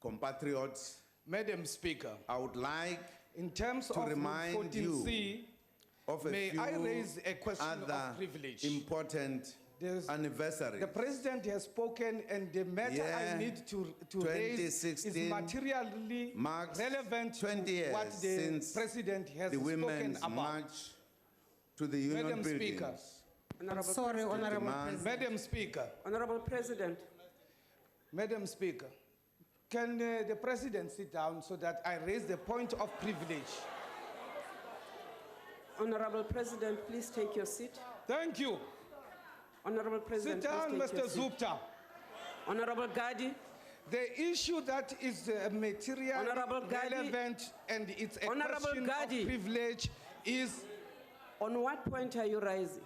[SPEAKER 14] Compatriots,
[SPEAKER 16] Madam Speaker,
[SPEAKER 14] I would like
[SPEAKER 16] in terms
[SPEAKER 14] to
[SPEAKER 16] of
[SPEAKER 14] remind
[SPEAKER 16] 14C,
[SPEAKER 14] you of a
[SPEAKER 16] may
[SPEAKER 14] few
[SPEAKER 16] I raise a question
[SPEAKER 14] other
[SPEAKER 16] of privilege?
[SPEAKER 14] important anniversaries.
[SPEAKER 16] The President has spoken, and the matter I need to raise is
[SPEAKER 14] 2016
[SPEAKER 16] materially
[SPEAKER 14] marks
[SPEAKER 16] relevant
[SPEAKER 14] 20
[SPEAKER 16] to
[SPEAKER 14] years
[SPEAKER 16] what the
[SPEAKER 14] since
[SPEAKER 16] President has
[SPEAKER 14] the
[SPEAKER 16] spoken
[SPEAKER 14] Women's
[SPEAKER 16] about.
[SPEAKER 14] March to the Union
[SPEAKER 16] Madam
[SPEAKER 14] buildings.
[SPEAKER 16] Speaker. Madam Speaker.
[SPEAKER 18] Honorable President.
[SPEAKER 16] Madam Speaker, can the President sit down so that I raise the point of privilege?
[SPEAKER 18] Honorable President, please take your seat.
[SPEAKER 16] Thank you.
[SPEAKER 18] Honorable President,
[SPEAKER 16] sit down,
[SPEAKER 18] please take
[SPEAKER 16] Mr.
[SPEAKER 18] your seat.
[SPEAKER 16] Zupta.
[SPEAKER 18] Honorable Gadi.
[SPEAKER 16] The issue that is material relevant and it's a question of privilege is...
[SPEAKER 18] On what point are you rising?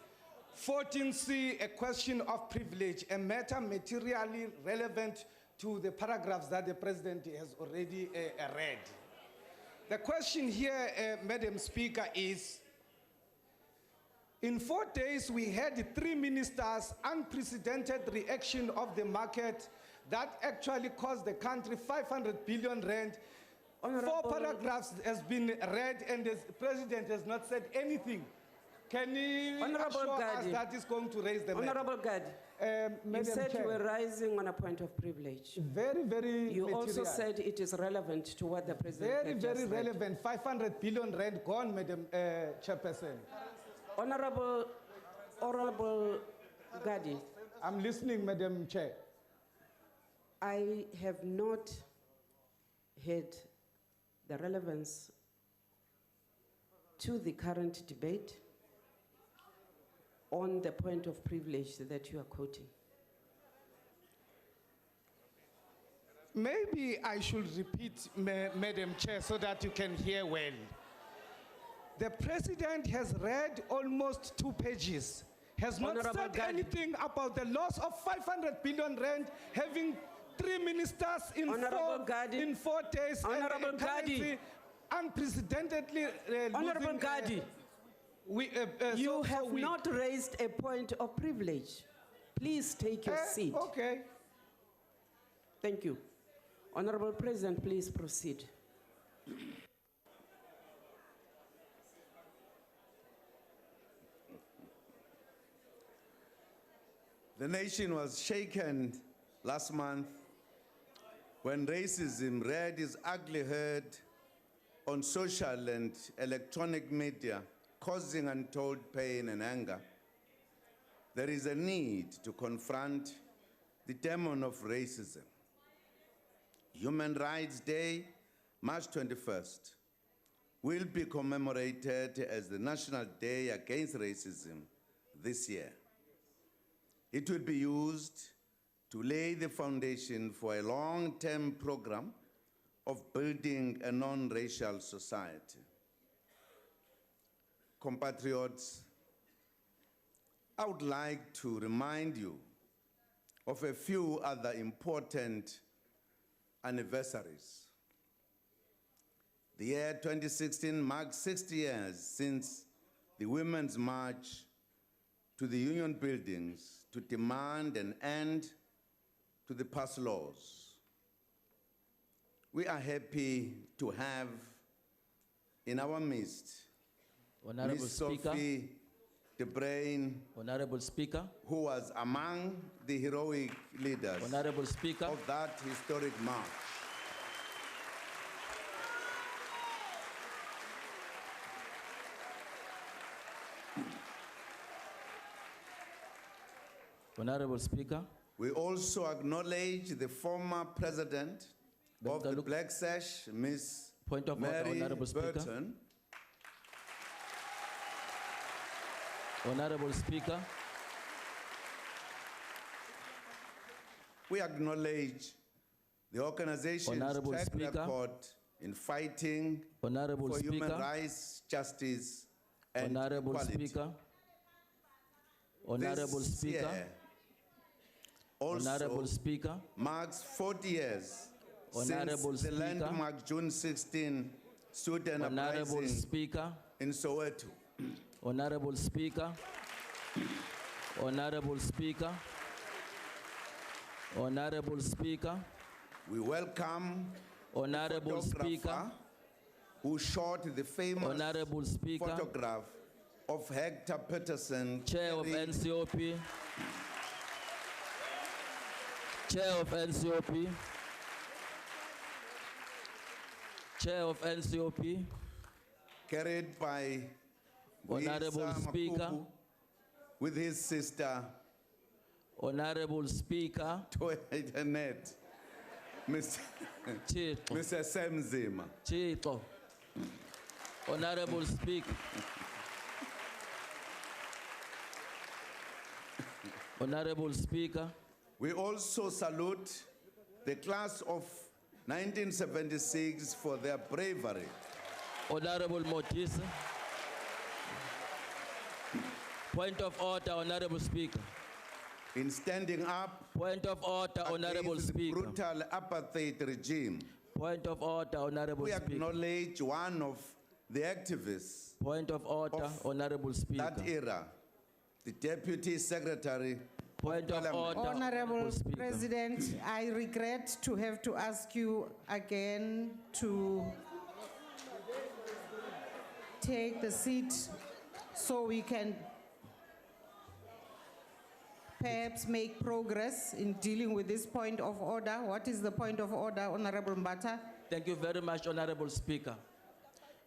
[SPEAKER 16] 14C, a question of privilege, a matter materially relevant to the paragraphs that the President has already read. The question here, Madam Speaker, is in 4 days we had 3 ministers, unprecedented reaction of the market that actually cost the country 500 billion rand. 4 paragraphs has been read and the president has not said anything. Can you assure us that is going to raise the matter?
[SPEAKER 18] Honorable Gadi, you
[SPEAKER 16] Madam
[SPEAKER 18] said you
[SPEAKER 16] Chair.
[SPEAKER 18] were rising on a point of privilege.
[SPEAKER 16] Very, very
[SPEAKER 18] You also
[SPEAKER 16] material.
[SPEAKER 18] said it is relevant to what the president
[SPEAKER 16] Very,
[SPEAKER 18] had
[SPEAKER 16] very
[SPEAKER 18] just read.
[SPEAKER 16] relevant. 500 billion rand gone, Madam Chairperson.
[SPEAKER 18] Honorable Gadi.
[SPEAKER 16] I'm listening, Madam Chair.
[SPEAKER 18] I have not heard the relevance to the current debate on the point of privilege that you are quoting.
[SPEAKER 16] Maybe I should repeat, Madam Chair, so that you can hear well. The president has read almost 2 pages, has not
[SPEAKER 18] Honorable
[SPEAKER 16] said
[SPEAKER 18] Gadi.
[SPEAKER 16] anything about the loss of 500 billion rand, having 3 ministers in,
[SPEAKER 18] Honorable
[SPEAKER 16] 4,
[SPEAKER 18] Gadi.
[SPEAKER 16] in 4 days. and
[SPEAKER 18] Honorable
[SPEAKER 16] a currency
[SPEAKER 18] Gadi.
[SPEAKER 16] Unprecedentedly
[SPEAKER 18] Honorable
[SPEAKER 16] losing,
[SPEAKER 18] Gadi, you have not raised a point of privilege. Please take your seat.
[SPEAKER 16] Okay.
[SPEAKER 18] Thank you. Honorable President, please proceed.
[SPEAKER 14] The nation was shaken last month when racism reared its ugly head on social and electronic media, causing untold pain and anger. There is a need to confront the demon of racism. Human Rights Day, March 21st, will be commemorated as the National Day Against Racism this year. It will be used to lay the foundation for a long-term program of building a non-racial society. Compatriots, I would like to remind you of a few other important anniversaries. The year 2016 marks 60 years since the Women's March to the Union buildings to demand an end to the past laws. We are happy to have in our midst
[SPEAKER 19] Honorable
[SPEAKER 14] Ms.
[SPEAKER 19] Speaker.
[SPEAKER 14] Sophie De Bruyn,
[SPEAKER 19] Honorable Speaker.
[SPEAKER 14] who was among the heroic leaders
[SPEAKER 19] Honorable Speaker.
[SPEAKER 14] of that historic march.
[SPEAKER 19] Honorable Speaker.
[SPEAKER 14] We also acknowledge the former president of the Black Sash, Ms.
[SPEAKER 19] Point of order,
[SPEAKER 14] Mary
[SPEAKER 19] Honorable Speaker.
[SPEAKER 14] Burton.
[SPEAKER 19] Honorable Speaker.
[SPEAKER 14] We acknowledge the organization's
[SPEAKER 19] Honorable
[SPEAKER 14] track
[SPEAKER 19] Speaker.
[SPEAKER 14] record in fighting
[SPEAKER 19] Honorable
[SPEAKER 14] for human
[SPEAKER 19] Speaker.
[SPEAKER 14] rights, justice, and
[SPEAKER 19] Honorable
[SPEAKER 14] equality.
[SPEAKER 19] Speaker. Honorable
[SPEAKER 14] This
[SPEAKER 19] Speaker.
[SPEAKER 14] year also
[SPEAKER 19] Honorable Speaker.
[SPEAKER 14] marks 40 years
[SPEAKER 19] Honorable
[SPEAKER 14] since the
[SPEAKER 19] Speaker.
[SPEAKER 14] landmark June 16 student
[SPEAKER 19] Honorable
[SPEAKER 14] uprising
[SPEAKER 19] Speaker.
[SPEAKER 14] in Soweto.
[SPEAKER 19] Honorable Speaker. Honorable Speaker. Honorable Speaker.
[SPEAKER 14] We welcome
[SPEAKER 19] Honorable
[SPEAKER 14] the photographer
[SPEAKER 19] Speaker.
[SPEAKER 14] who shot the famous
[SPEAKER 19] Honorable Speaker.
[SPEAKER 14] photograph of Hector Peterson,
[SPEAKER 19] Chair of
[SPEAKER 14] carrying
[SPEAKER 19] NCOP. Chair of NCOP. Chair of NCOP.
[SPEAKER 14] carried by
[SPEAKER 19] Honorable
[SPEAKER 14] Vuyisa
[SPEAKER 19] Speaker.
[SPEAKER 14] Makubu with his sister,
[SPEAKER 19] Honorable Speaker.
[SPEAKER 14] Toyanet, Mr. Mr. Sam Zima.
[SPEAKER 19] Chito. Honorable Speaker. Honorable Speaker.
[SPEAKER 14] We also salute the class of 1976 for their bravery.
[SPEAKER 19] Honorable Motisa. Point of order, Honorable Speaker.
[SPEAKER 14] In standing up
[SPEAKER 19] Point of order, Honorable
[SPEAKER 14] against the
[SPEAKER 19] Speaker.
[SPEAKER 14] brutal apartheid regime.
[SPEAKER 19] Point of order, Honorable
[SPEAKER 14] We
[SPEAKER 19] Speaker.
[SPEAKER 14] acknowledge one of the activists
[SPEAKER 19] Point of order,
[SPEAKER 14] of
[SPEAKER 19] Honorable Speaker.
[SPEAKER 14] that era, the Deputy Secretary.
[SPEAKER 19] Point of order,
[SPEAKER 3] Honorable
[SPEAKER 19] Speaker.
[SPEAKER 3] President, I regret to have to ask you again to take the seat so we can perhaps make progress in dealing with this point of order. What is the point of order, Honorable Mbata?
[SPEAKER 19] Thank you very much, Honorable Speaker.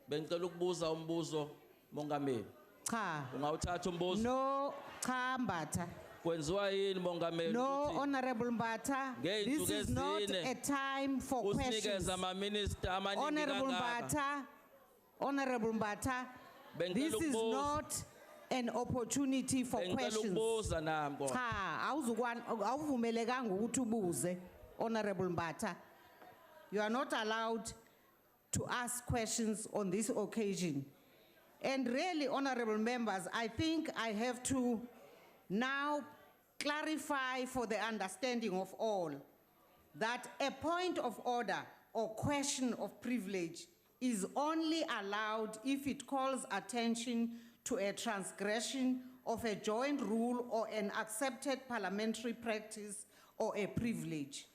[SPEAKER 19] Bengicela ukubuza umbuzo, Mongameli.
[SPEAKER 3] Cha.
[SPEAKER 19] Ungawuthatha umbuzo?
[SPEAKER 3] No, cha Mbata.
[SPEAKER 19] Kwenziwa yini Mongameli?
[SPEAKER 3] No,
[SPEAKER 19] ukuthi
[SPEAKER 3] Honorable Mbata,
[SPEAKER 19] ngey'nsuku
[SPEAKER 3] this is not
[SPEAKER 19] ezine
[SPEAKER 3] a time for questions.
[SPEAKER 19] usinikeza ama-minister amaningi
[SPEAKER 3] Honorable
[SPEAKER 19] kangaka?
[SPEAKER 3] Mbata, Honorable Mbata,
[SPEAKER 19] Bengicela
[SPEAKER 3] this is
[SPEAKER 19] ukubuza.
[SPEAKER 3] not an opportunity for
[SPEAKER 19] Bengicela
[SPEAKER 3] questions.
[SPEAKER 19] ukubuza nami kodwa.
[SPEAKER 3] Cha, awuvumelekanga ukuthi ubuze, Honorable Mbata. You are not allowed to ask questions on this occasion. And really, honorable members, I think I have to now clarify for the understanding of all that a point of order or question of privilege is only allowed if it calls attention to a transgression of a joint rule or an accepted parliamentary practice or a privilege.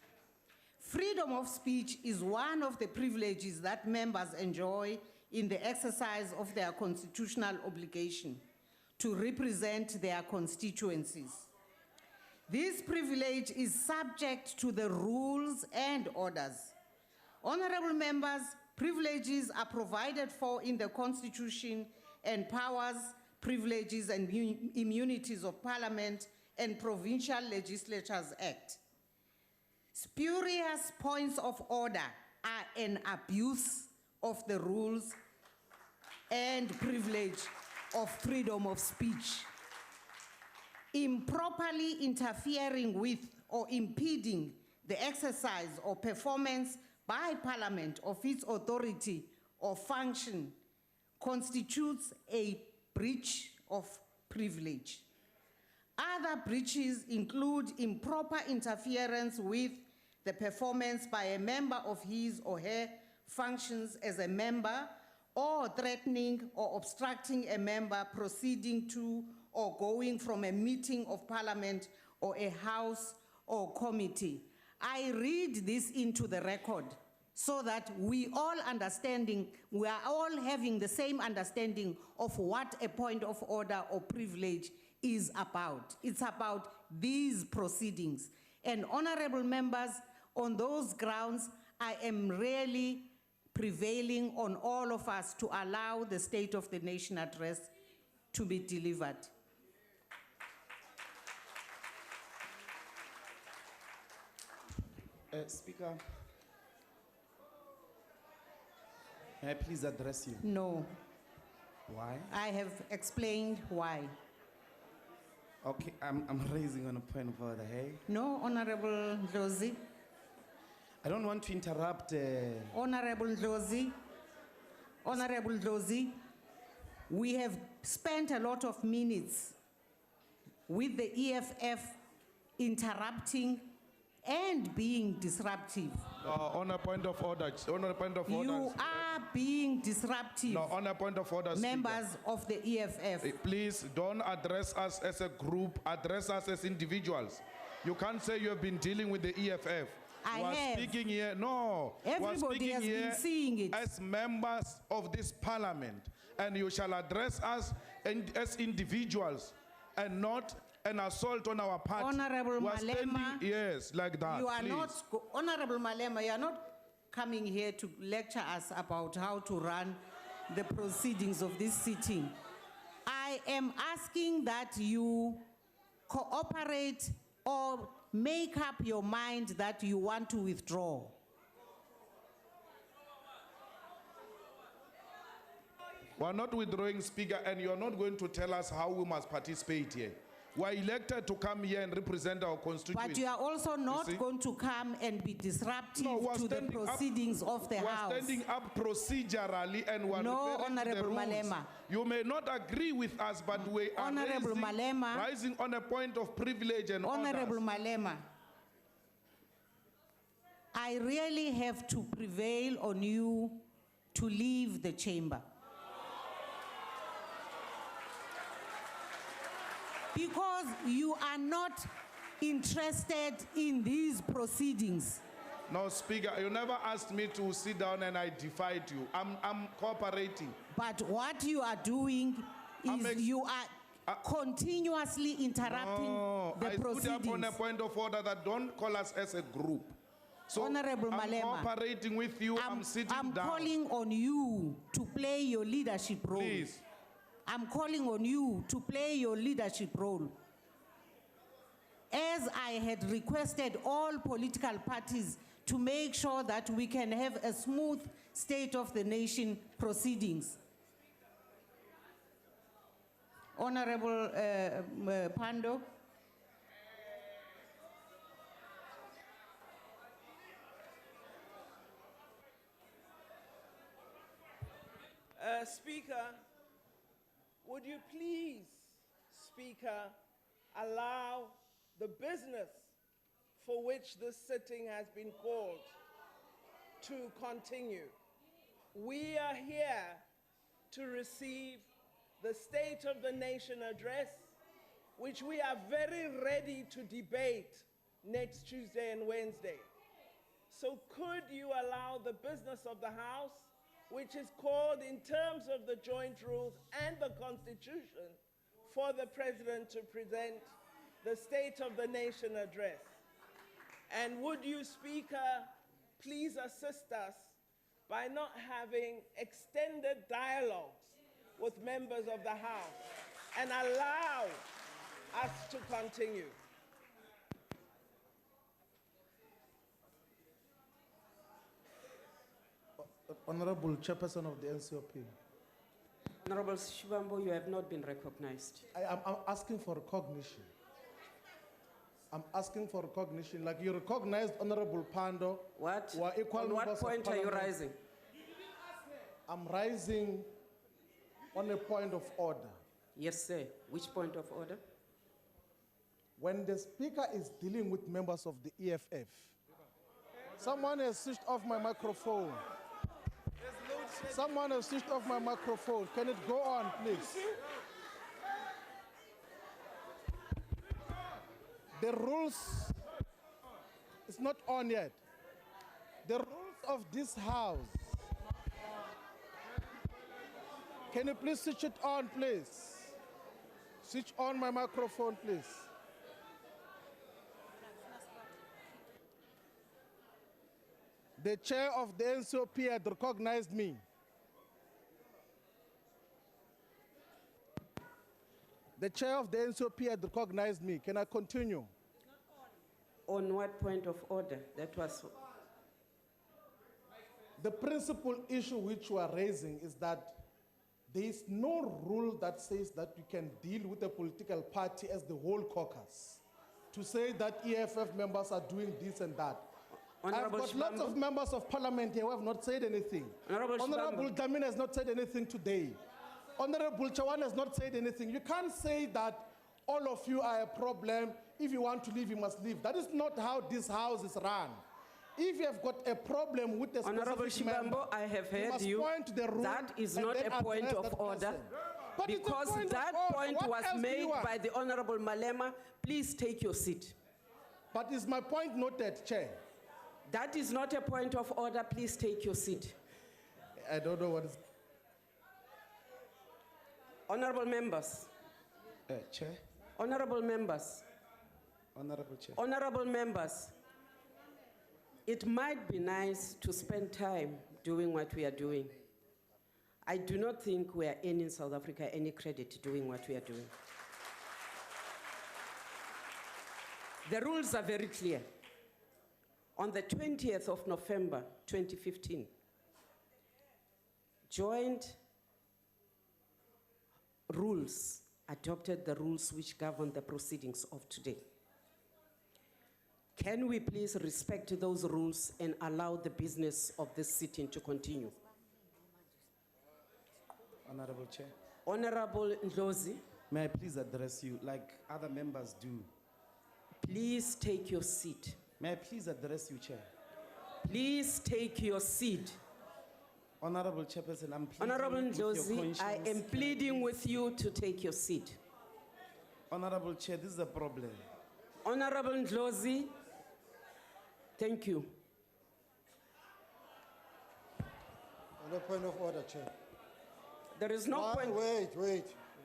[SPEAKER 3] Freedom of speech is one of the privileges that members enjoy in the exercise of their constitutional obligation to represent their constituencies. This privilege is subject to the rules and orders. Honorable members, privileges are provided for in the Constitution and powers, privileges and immunities of Parliament and Provincial Legislatures Act. Spurious points of order are an abuse of the rules and privilege of freedom of speech. Improperly interfering with or impeding the exercise or performance by Parliament of its authority or function constitutes a breach of privilege. Other breaches include improper interference with the performance by a member of his or her functions as a member, or threatening or obstructing a member proceeding to or going from a meeting of Parliament or a house or committee. I read this into the record so that we are all having the same understanding of what a point of order or privilege is about. It's about these proceedings. And honorable members, on those grounds, I am really prevailing on all of us to allow the State of the Nation address to be delivered.
[SPEAKER 6] Speaker, may I please address you?
[SPEAKER 3] No.
[SPEAKER 6] Why?
[SPEAKER 3] I have explained why.
[SPEAKER 6] Okay, I'm raising on a point of order, hey?
[SPEAKER 3] No, Honorable Ndlozi.
[SPEAKER 6] I don't want to interrupt.
[SPEAKER 3] Honorable Ndlozi, Honorable Ndlozi, we have spent a lot of minutes with the EFF interrupting and being disruptive.
[SPEAKER 5] On a point of order, on a point of order.
[SPEAKER 3] You are being disruptive.
[SPEAKER 5] No, on a point of order,
[SPEAKER 3] members
[SPEAKER 5] Speaker.
[SPEAKER 3] of the EFF.
[SPEAKER 5] Please don't address us as a group, address us as individuals. You can't say you have been dealing with the EFF.
[SPEAKER 3] I
[SPEAKER 5] You are
[SPEAKER 3] have.
[SPEAKER 5] speaking here, no.
[SPEAKER 3] Everybody
[SPEAKER 5] you are speaking
[SPEAKER 3] has been
[SPEAKER 5] here
[SPEAKER 3] seeing it.
[SPEAKER 5] as members of this parliament. And you shall address us as individuals and not an assault on our party.
[SPEAKER 3] Honorable
[SPEAKER 5] We are standing-
[SPEAKER 3] Malema,
[SPEAKER 5] yes, like that.
[SPEAKER 3] You are
[SPEAKER 5] please.
[SPEAKER 3] not, Honorable Malema, you are not coming here to lecture us about how to run the proceedings of this sitting. I am asking that you cooperate or make up your mind that you want to withdraw.
[SPEAKER 5] We are not withdrawing, Speaker, and you are not going to tell us how we must participate here. We are elected to come here and represent our constituents.
[SPEAKER 3] But you are also not
[SPEAKER 5] see?
[SPEAKER 3] going to come and be disruptive
[SPEAKER 5] No, we are
[SPEAKER 3] to the
[SPEAKER 5] standing up-
[SPEAKER 3] proceedings of the
[SPEAKER 5] we are
[SPEAKER 3] House.
[SPEAKER 5] standing up procedurally and we are
[SPEAKER 3] No,
[SPEAKER 5] referring to the
[SPEAKER 3] Honorable
[SPEAKER 5] rules.
[SPEAKER 3] Malema.
[SPEAKER 5] You may not agree with us, but we are
[SPEAKER 3] Honorable Malema.
[SPEAKER 5] rising on a point of privilege and
[SPEAKER 3] Honorable
[SPEAKER 5] orders.
[SPEAKER 3] Malema, I really have to prevail on you to leave the chamber. Because you are not interested in these proceedings.
[SPEAKER 5] No, Speaker, you never asked me to sit down and I defied you. I'm cooperating.
[SPEAKER 3] But what you are doing is you are continuously interrupting
[SPEAKER 5] No,
[SPEAKER 3] the
[SPEAKER 5] I stood up on a
[SPEAKER 3] proceedings.
[SPEAKER 5] point of order that don't call us as a group. So
[SPEAKER 3] Honorable
[SPEAKER 5] I'm
[SPEAKER 3] Malema,
[SPEAKER 5] cooperating with you. I'm sitting
[SPEAKER 3] I'm
[SPEAKER 5] down.
[SPEAKER 3] calling on you to play your leadership role.
[SPEAKER 5] Please.
[SPEAKER 3] I'm calling on you to play your leadership role. As I had requested all political parties to make sure that we can have a smooth state of the nation proceedings. Honorable Pando.
[SPEAKER 20] Speaker, would you please, Speaker, allow the business for which this sitting has been called to continue? We are here to receive the State of the Nation address, which we are very ready to debate next Tuesday and Wednesday. So could you allow the business of the House, which is called in terms of the joint rules and the Constitution, for the President to present the State of the Nation address? And would you, Speaker, please assist us by not having extended dialogues with members of the House and allow us to continue?
[SPEAKER 4] Honorable Chairperson of the NCOP.
[SPEAKER 18] Honorable Shivambo, you have not been recognized.
[SPEAKER 4] I'm asking for recognition. I'm asking for recognition. Like you recognized Honorable Pando.
[SPEAKER 18] What?
[SPEAKER 4] Who are equal
[SPEAKER 18] On what
[SPEAKER 4] members of
[SPEAKER 18] point are you
[SPEAKER 4] parliament.
[SPEAKER 18] rising?
[SPEAKER 4] I'm rising on a point of order.
[SPEAKER 18] Yes, sir. Which point of order?
[SPEAKER 4] When the Speaker is dealing with members of the EFF, someone has switched off my microphone. Someone has switched off my microphone. Can it go on, please? The rules, it's not on yet. The rules of this House. Can you please switch it on, please? Switch on my microphone, please. The chair of the NCOP had recognized me. The chair of the NCOP had recognized me. Can I continue?
[SPEAKER 18] On what point of order? That was.
[SPEAKER 4] The principal issue which we are raising is that there is no rule that says that you can deal with a political party as the whole caucus to say that EFF members are doing this and that.
[SPEAKER 18] Honorable
[SPEAKER 4] I've got lots of
[SPEAKER 18] Shivambu.
[SPEAKER 4] members of parliament here who have not said anything. Honorable Damin has not said anything today. Honorable Chawan has not said anything. You can't say that all of you are a problem. If you want to leave, you must leave. That is not how this House is run. If you have got a problem with a
[SPEAKER 18] Honorable
[SPEAKER 4] specific member,
[SPEAKER 18] Shivambo, I have
[SPEAKER 4] you
[SPEAKER 18] heard
[SPEAKER 4] must
[SPEAKER 18] you.
[SPEAKER 4] point to the rule
[SPEAKER 18] That is
[SPEAKER 4] and
[SPEAKER 18] not
[SPEAKER 4] then
[SPEAKER 18] a point
[SPEAKER 4] address
[SPEAKER 18] of
[SPEAKER 4] that
[SPEAKER 18] order.
[SPEAKER 4] person. But it's a
[SPEAKER 18] Because
[SPEAKER 4] point of
[SPEAKER 18] that
[SPEAKER 4] order.
[SPEAKER 18] point
[SPEAKER 4] What
[SPEAKER 18] was
[SPEAKER 4] else do you
[SPEAKER 18] made
[SPEAKER 4] want?
[SPEAKER 18] by the Honorable Malema. Please take your seat.
[SPEAKER 4] But is my point noted, Chair?
[SPEAKER 18] That is not a point of order. Please take your seat.
[SPEAKER 4] I don't know what is.
[SPEAKER 18] Honorable members.
[SPEAKER 6] Chair.
[SPEAKER 18] Honorable members.
[SPEAKER 6] Honorable Chair.
[SPEAKER 18] Honorable members. It might be nice to spend time doing what we are doing. I do not think we are earning South Africa any credit doing what we are doing. The rules are very clear. On the 20th of November 2015, joint rules adopted the rules which govern the proceedings of today. Can we please respect those rules and allow the business of this sitting to continue?
[SPEAKER 6] Honorable Chair.
[SPEAKER 18] Honorable Ndlozi,
[SPEAKER 6] May I please address you like other members do?
[SPEAKER 18] please take your seat.
[SPEAKER 6] May I please address you, Chair?
[SPEAKER 18] Please take your seat.
[SPEAKER 14] Honorable Chairperson, I'm pleading
[SPEAKER 18] Honorable
[SPEAKER 14] with your
[SPEAKER 18] Ndlozi, I am
[SPEAKER 14] conscience.
[SPEAKER 18] pleading with you to take your seat.
[SPEAKER 14] Honorable Chair, this is a problem.
[SPEAKER 18] Honorable Ndlozi, thank you.
[SPEAKER 21] On a point of order, Chair.
[SPEAKER 18] There is no point.
[SPEAKER 21] Wait.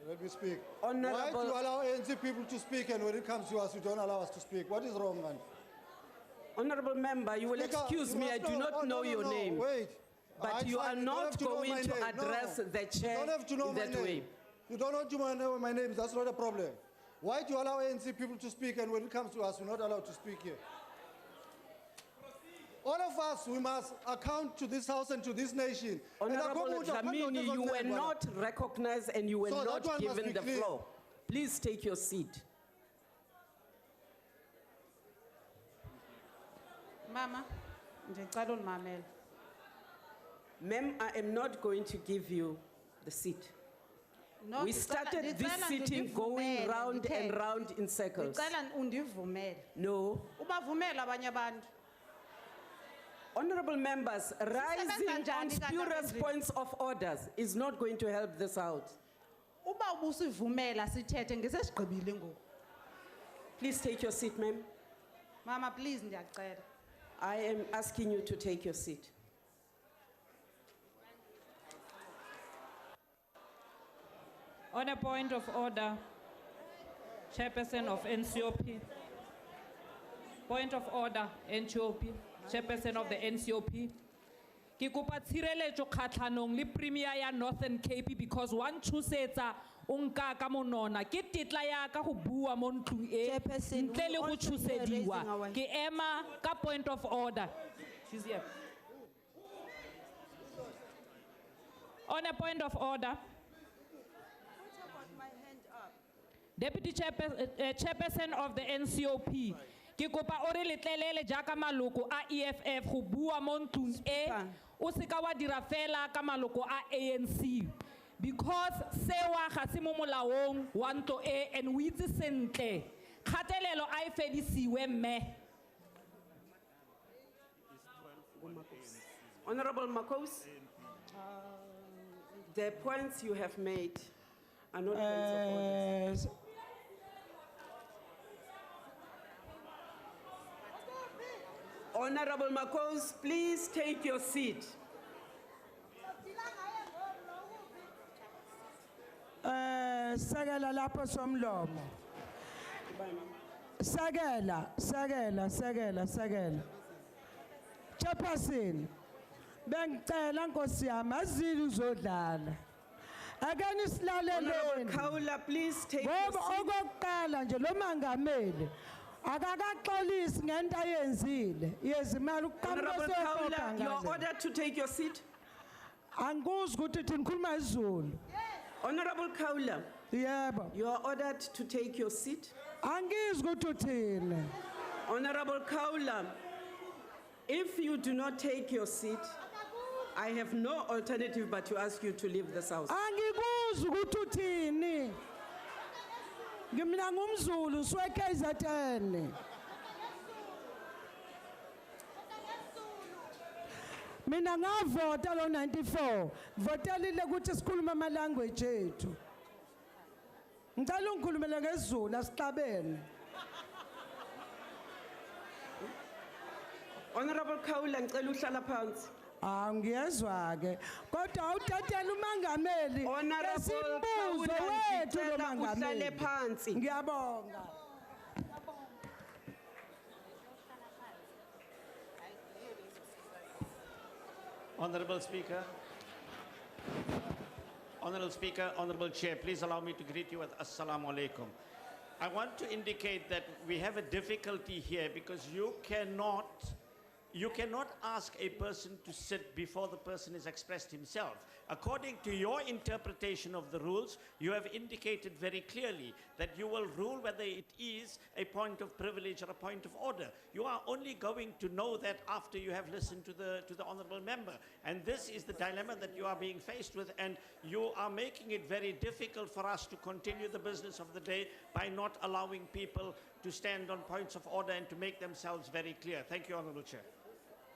[SPEAKER 21] Let me speak. Why do
[SPEAKER 18] Honorable-
[SPEAKER 21] you allow ANC people to speak and when it comes to us, you don't allow us to speak? What is wrong, man?
[SPEAKER 18] Honorable member, you will
[SPEAKER 21] Speaker,
[SPEAKER 18] excuse
[SPEAKER 21] you
[SPEAKER 18] me, I
[SPEAKER 21] must
[SPEAKER 18] do not know your name.
[SPEAKER 21] Wait.
[SPEAKER 18] But you are
[SPEAKER 21] don't
[SPEAKER 18] not
[SPEAKER 21] have to know
[SPEAKER 18] going
[SPEAKER 21] my
[SPEAKER 18] to
[SPEAKER 21] name.
[SPEAKER 18] address
[SPEAKER 21] No.
[SPEAKER 18] the chair
[SPEAKER 21] You don't have to know
[SPEAKER 18] in
[SPEAKER 21] my
[SPEAKER 18] that
[SPEAKER 21] name.
[SPEAKER 18] way.
[SPEAKER 21] You don't have to know my name. That's not a problem. Why do you allow ANC people to speak and when it comes to us, we're not allowed to speak here? All of us, we must account to this house and to this nation. And
[SPEAKER 18] Honorable
[SPEAKER 21] Akomuda,
[SPEAKER 18] Dlamini, you were not recognized and you were
[SPEAKER 21] So that
[SPEAKER 18] not
[SPEAKER 21] one must
[SPEAKER 18] given
[SPEAKER 21] be
[SPEAKER 18] the
[SPEAKER 21] clear.
[SPEAKER 18] floor. Please take your seat.
[SPEAKER 9] Mama, ndicela undimamele.
[SPEAKER 18] Ma'am, I am not going to give you the seat.
[SPEAKER 9] No,
[SPEAKER 18] We
[SPEAKER 9] ndicela-
[SPEAKER 18] started this
[SPEAKER 9] ndicela
[SPEAKER 18] sitting going
[SPEAKER 9] ndivumele,
[SPEAKER 18] round and
[SPEAKER 9] ndithethe.
[SPEAKER 18] round in circles.
[SPEAKER 9] Ndicela undivumele.
[SPEAKER 18] No.
[SPEAKER 9] Ubavumele abanye abantu.
[SPEAKER 18] Honorable members, rising
[SPEAKER 9] Sisebenza
[SPEAKER 18] on
[SPEAKER 9] njani kanti
[SPEAKER 18] spurious
[SPEAKER 9] apha
[SPEAKER 18] points of orders is not going to help this out.
[SPEAKER 9] Uba ubusivumela sithethe ngesesigqibile ngoku.
[SPEAKER 18] Please take your seat, ma'am.
[SPEAKER 9] Mama, please ndiyacela.
[SPEAKER 18] I am asking you to take your seat.
[SPEAKER 22] On a point of order, Chairperson of NCOP. Point of order, NCOP, Chairperson of the NCOP. Ke kopa tshireletso kgatlhanong le Premier ya Northern Cape because one tshosetsa o nka ka monona ke tetla ya ka go bua mo ntlong e ntle le go tshosediwa ke ema ka point of order. She's here. On a point of order, Deputy Chairperson of the NCOP, ke kopa o re letlelele jaaka maloko a EFF go bua mo ntlong e o se ka wa dira fela ka maloko a ANC because sewa ga se mo molaong wa ntlo e and o itse sentle kgatelelo a e fedisiwe mme.
[SPEAKER 18] Honorable Makos, the points you have made are not points of order. Honorable Makos, please take your seat.
[SPEAKER 23] Sakela lapho somlomo. Sakela. Chairperson, bengicela Nkosi yami azili uzodlala. Akani silaleleni.
[SPEAKER 18] Honorable Kaula, please take your
[SPEAKER 23] Ngoba
[SPEAKER 18] seat.
[SPEAKER 23] okokuqala nje lo mangameli akakaxolisi ngento ayenzile. Yezimali
[SPEAKER 18] Honorable Kaula, you are ordered to take your seat.
[SPEAKER 23] Angikuzwa ukuthi thina khuluma isiZulu.
[SPEAKER 18] Honorable Kaula,
[SPEAKER 23] yebo.
[SPEAKER 18] You are ordered to take your seat.
[SPEAKER 23] Angizwa ukuthi uthini.
[SPEAKER 18] Honorable Kaula, if you do not take your seat, I have no alternative but to ask you to leave this house.
[SPEAKER 23] Angikuzwa ukuthi uthini. Ngimina ngumZulu siwe KZN. Mina ngavota lo 94. Votelile ukuthi sikhuluma ama language ethu. Ngicela ungikhulumele ngesiZulu asixabene.
[SPEAKER 18] Honorable Kaula, ngicela uhlala phansi.
[SPEAKER 23] Ngiyezwa ke. Kodwa awuthathela umangameli.
[SPEAKER 18] Honorable
[SPEAKER 23] Esimbuzo
[SPEAKER 18] Kaula,
[SPEAKER 23] wethu lo
[SPEAKER 18] ngicela uhlale
[SPEAKER 23] mangameli.
[SPEAKER 18] phansi.
[SPEAKER 23] Ngiyabonga.
[SPEAKER 24] Honorable Speaker, Honorable Chair, please allow me to greet you with Assalamu alaikum. I want to indicate that we have a difficulty here because you cannot ask a person to sit before the person has expressed himself. According to your interpretation of the rules, you have indicated very clearly that you will rule whether it is a point of privilege or a point of order. You are only going to know that after you have listened to the honorable member. And this is the dilemma that you are being faced with, and you are making it very difficult for us to continue the business of the day by not allowing people to stand on points of order and to make themselves very clear. Thank you, Honorable Chair.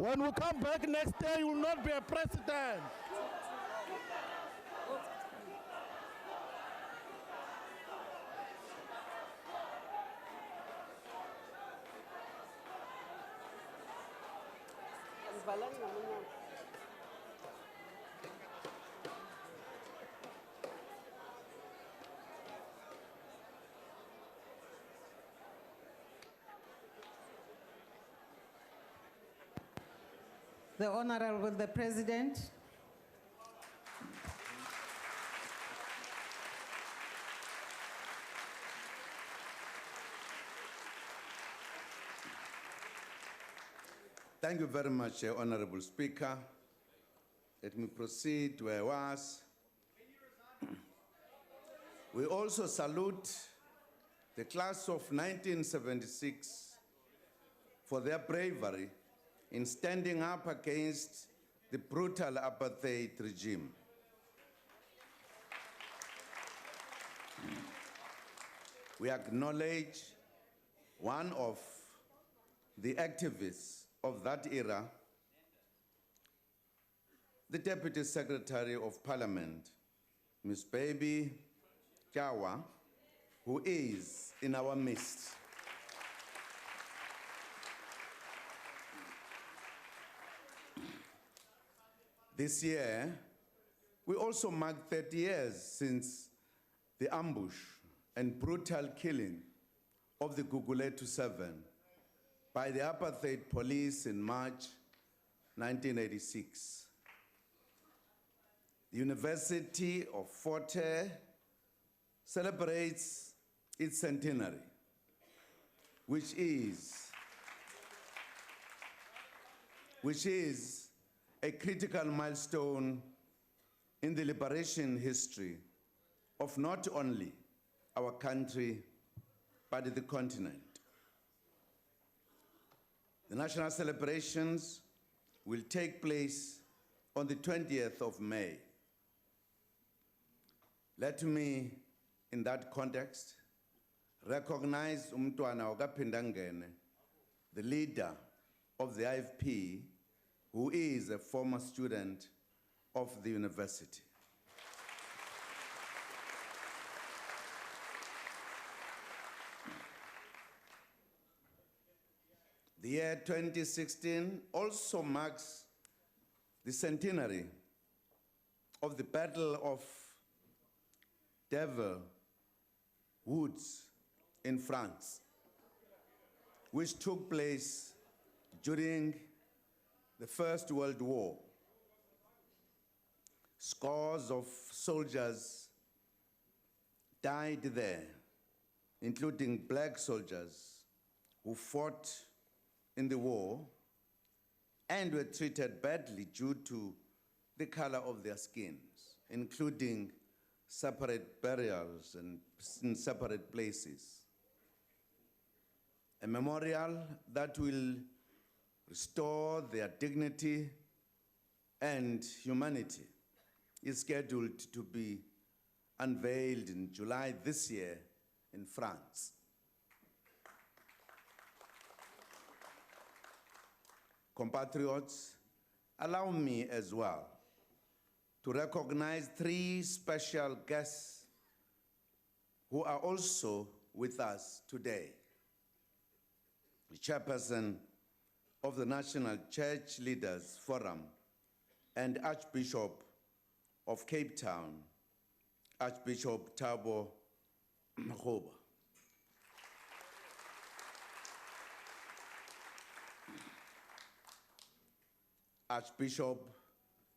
[SPEAKER 1] When we come back next day, you will not be a president.
[SPEAKER 3] The Honorable the President.
[SPEAKER 14] Thank you very much, Honorable Speaker. Let me proceed where I was. We also salute the class of 1976 for their bravery in standing up against the brutal apartheid regime. We acknowledge one of the activists of that era, the Deputy Secretary of Parliament, Ms. Baby Jawa, who is in our midst. This year, we also mark 30 years since the ambush and brutal killing of the Guguletu 7 by the apartheid police in March 1986. The University of Fort Hare celebrates its centenary, which is a critical milestone in the liberation history of not only our country, but the continent. The national celebrations will take place on the 20th of May. Let me, in that context, recognize Umtwana Ogapindangene, the leader of the IFP, who is a former student of the university. The year 2016 also marks the centenary of the Battle of Devil Woods in France, which took place during the First World War. Scores of soldiers died there, including black soldiers who fought in the war and were treated badly due to the color of their skins, including separate burials and in separate places. A memorial that will restore their dignity and humanity is scheduled to be unveiled in July this year in France. Compatriots, allow me as well to recognize three special guests who are also with us today. The chairperson of the National Church Leaders Forum and Archbishop of Cape Town, Archbishop Thabo Makgoba. Archbishop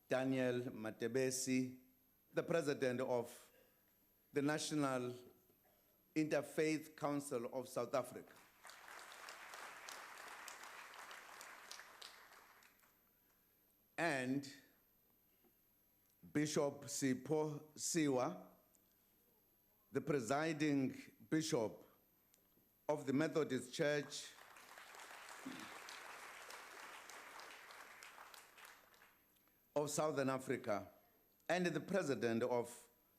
[SPEAKER 14] Daniel Matebesi, the president of the National Interfaith Council of South Africa. And Bishop Sipho Siwa, the presiding bishop of the Methodist Church of Southern Africa, and the president of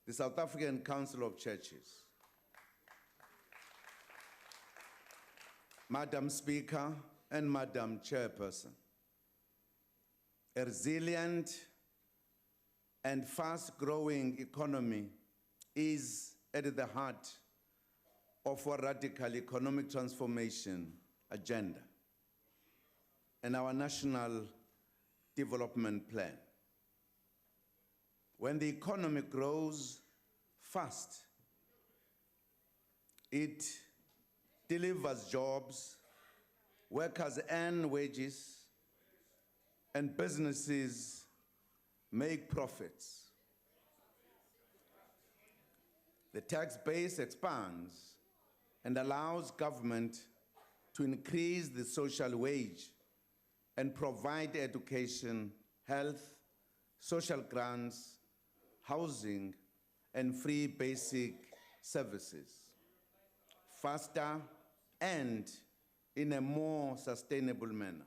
[SPEAKER 14] the South African Council of Churches. Madam Speaker and Madam Chairperson, A resilient and fast-growing economy is at the heart of our radical economic transformation agenda and our national development plan. When the economy grows fast, it delivers jobs, workers earn wages, and businesses make profits. The tax base expands and allows government to increase the social wage and provide education, health, social grants, housing, and free basic services faster and in a more sustainable manner.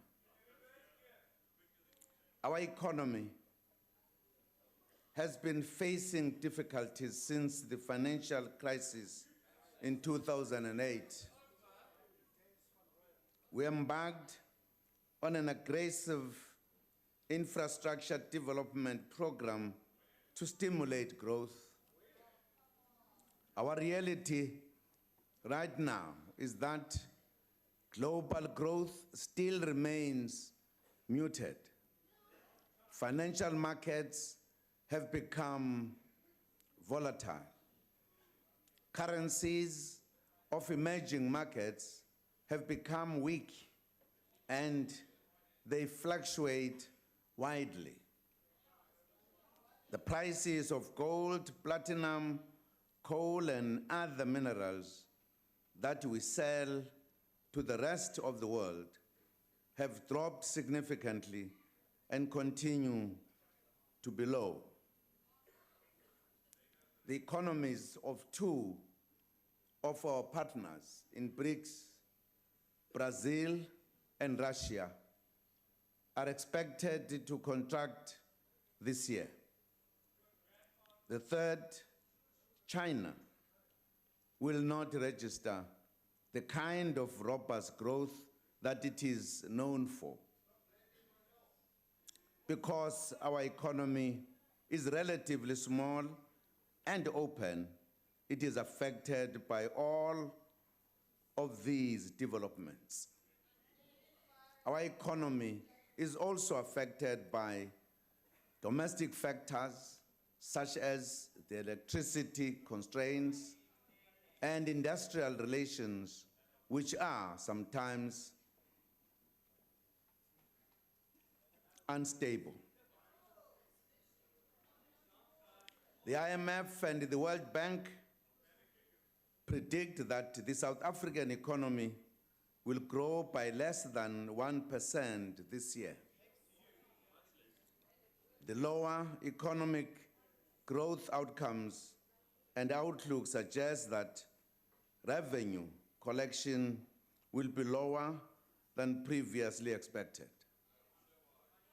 [SPEAKER 14] Our economy has been facing difficulties since the financial crisis in 2008. We embarked on an aggressive infrastructure development program to stimulate growth. Our reality right now is that global growth still remains muted. Financial markets have become volatile. Currencies of emerging markets have become weak and they fluctuate widely. The prices of gold, platinum, coal, and other minerals that we sell to the rest of the world have dropped significantly and continue to be low. The economies of two of our partners in BRICS, Brazil and Russia, are expected to contract this year. The third, China, will not register the kind of robust growth that it is known for. Because our economy is relatively small and open, it is affected by all of these developments. Our economy is also affected by domestic factors such as the electricity constraints and industrial relations, which are sometimes unstable. The IMF and the World Bank predict that the South African economy will grow by less than 1% this year. The lower economic growth outcomes and outlook suggest that revenue collection will be lower than previously expected.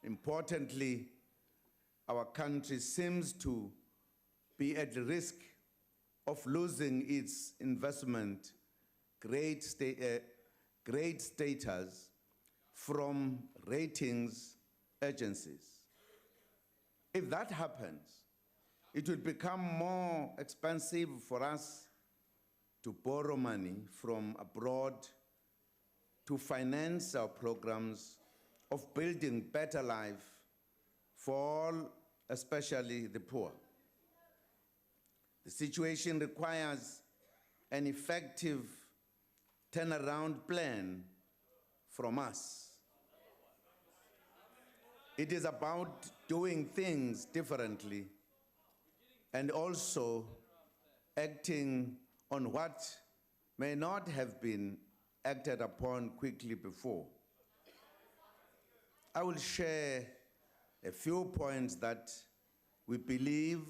[SPEAKER 14] Importantly, our country seems to be at risk of losing its investment grade status from ratings agencies. If that happens, it will become more expensive for us to borrow money from abroad to finance our programs of building better life for all, especially the poor. The situation requires an effective turnaround plan from us. It is about doing things differently and also acting on what may not have been acted upon quickly before. I will share a few points that we believe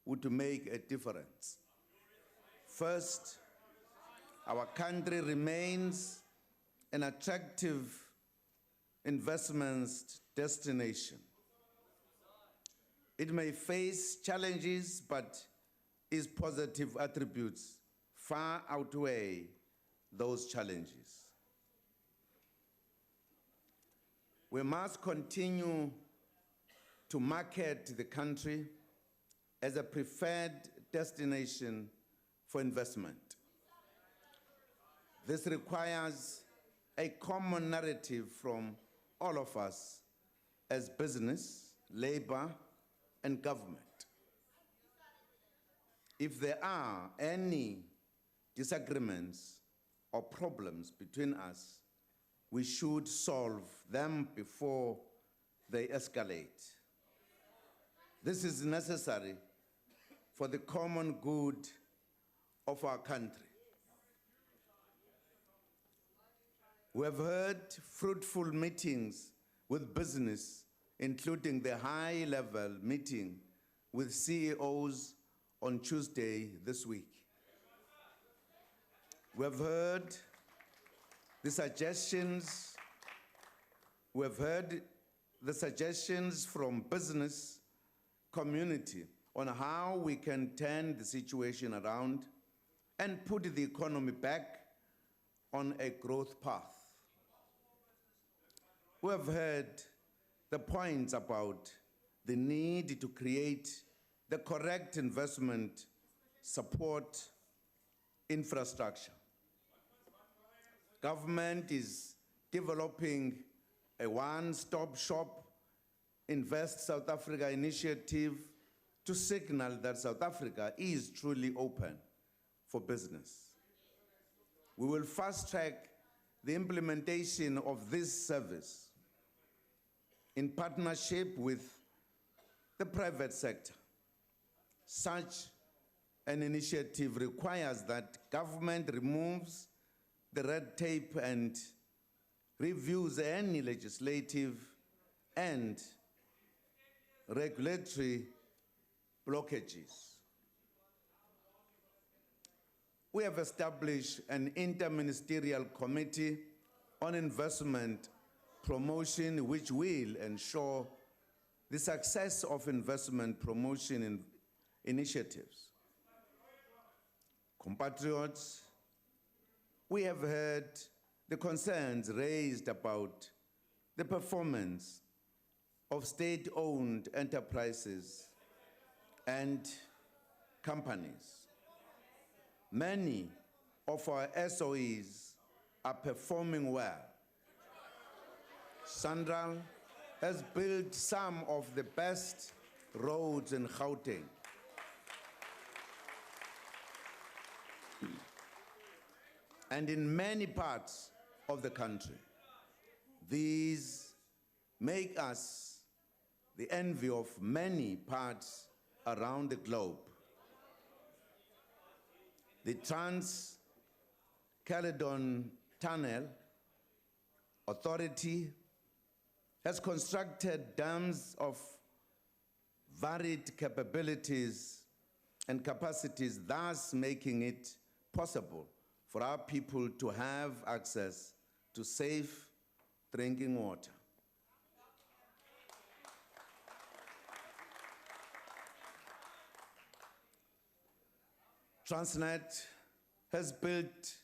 [SPEAKER 14] would make a difference. First, our country remains an attractive investment destination. It may face challenges, but its positive attributes far outweigh those challenges. We must continue to market the country as a preferred destination for investment. This requires a common narrative from all of us as business, labor, and government. If there are any disagreements or problems between us, we should solve them before they escalate. This is necessary for the common good of our country. We have heard fruitful meetings with business, including the high-level meeting with CEOs on Tuesday this week. We have heard the suggestions from business community on how we can turn the situation around and put the economy back on a growth path. We have heard the points about the need to create the correct investment support infrastructure. Government is developing a one-stop shop Invest South Africa initiative to signal that South Africa is truly open for business. We will fast-track the implementation of this service in partnership with the private sector. Such an initiative requires that government removes the red tape and reviews any legislative and regulatory blockages. We have established an interministerial committee on investment promotion, which will ensure the success of investment promotion initiatives. Compatriots, we have heard the concerns raised about the performance of state-owned enterprises and companies. Many of our SOEs are performing well. Sandral has built some of the best roads in Gauteng. And in many parts of the country. These make us the envy of many parts around the globe. The Trans-Caledon Tunnel Authority has constructed dams of varied capabilities and capacities, thus making it possible for our people to have access to safe drinking water. Transnet has built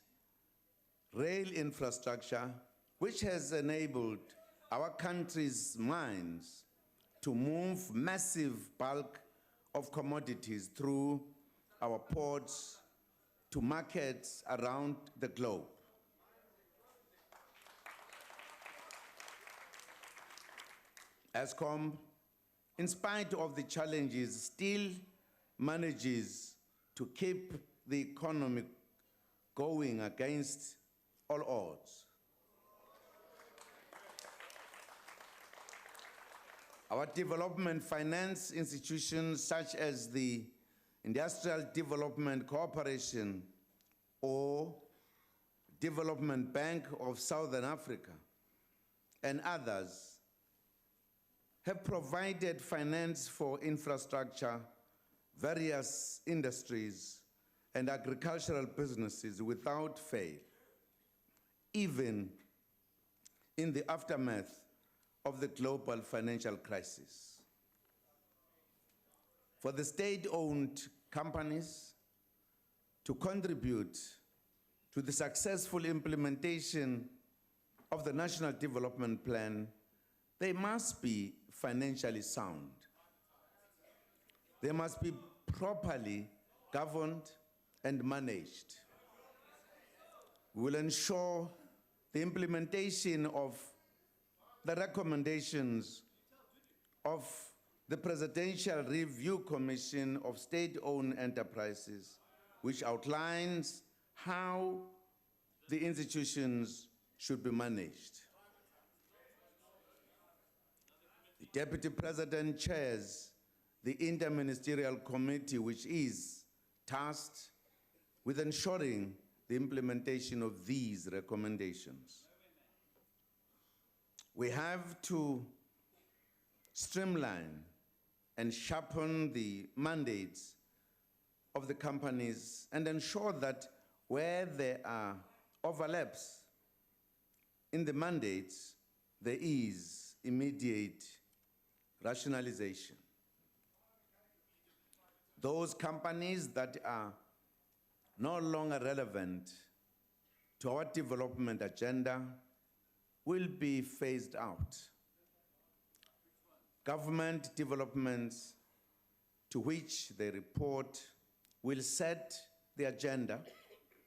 [SPEAKER 14] rail infrastructure which has enabled our country's mines to move massive bulk of commodities through our ports to markets around the globe. Eskom, in spite of the challenges, still manages to keep the economy going against all odds. Our development finance institutions such as the Industrial Development Corporation or Development Bank of Southern Africa and others have provided finance for infrastructure, various industries, and agricultural businesses without fail, even in the aftermath of the global financial crisis. For the state-owned companies to contribute to the successful implementation of the National Development Plan, they must be financially sound. They must be properly governed and managed. We will ensure the implementation of the recommendations of the Presidential Review Commission of State-Owned Enterprises, which outlines how the institutions should be managed. The Deputy President chairs the Interministerial Committee, which is tasked with ensuring the implementation of these recommendations. We have to streamline and sharpen the mandates of the companies and ensure that where there are overlaps in the mandates, there is immediate rationalization. Those companies that are no longer relevant to our development agenda will be phased out. Government developments to which they report will set the agenda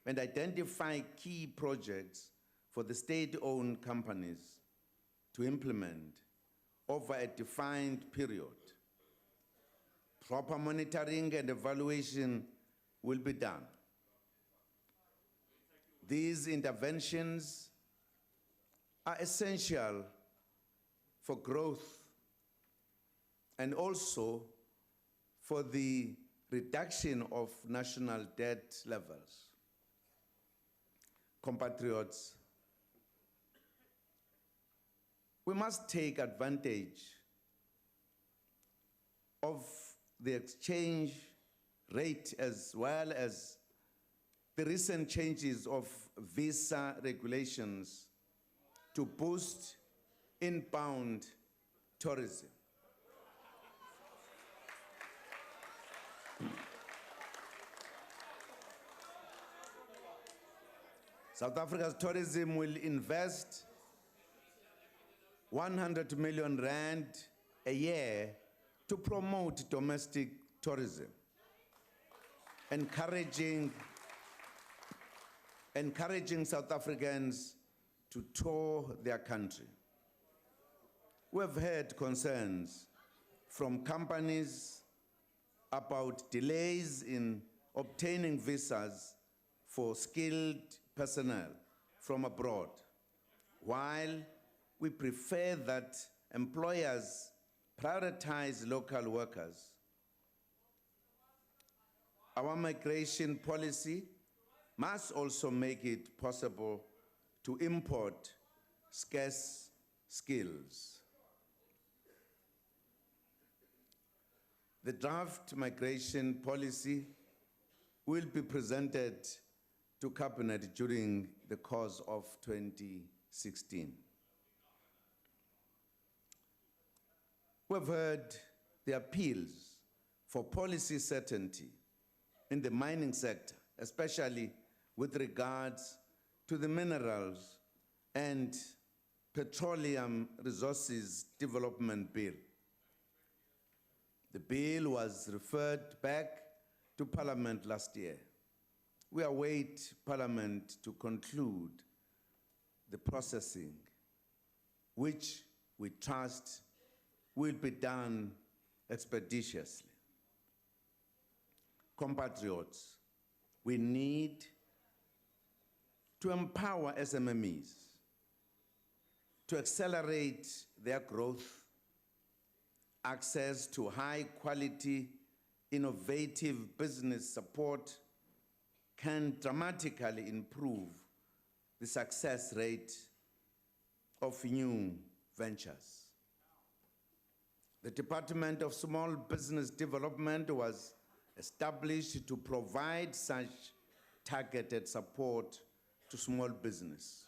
[SPEAKER 14] and identify key projects for the state-owned companies to implement over a defined period. Proper monitoring and evaluation will be done. These interventions are essential for growth and also for the reduction of national debt levels. Compatriots, we must take advantage of the exchange rate as well as the recent changes of visa regulations to boost inbound tourism. South Africa's tourism will invest 100 million rand a year to promote domestic tourism, encouraging South Africans to tour their country. We have heard concerns from companies about delays in obtaining visas for skilled personnel from abroad, while we prefer that employers prioritize local workers. Our migration policy must also make it possible to import scarce skills. The draft migration policy will be presented to Cabinet during the course of 2016. We've heard the appeals for policy certainty in the mining sector, especially with regards to the Minerals and Petroleum Resources Development Bill. The bill was referred back to Parliament last year. We await Parliament to conclude the processing, which we trust will be done expeditiously. Compatriots, we need to empower SMMEs to accelerate their growth. Access to high-quality, innovative business support can dramatically improve the success rate of new ventures. The Department of Small Business Development was established to provide such targeted support to small business.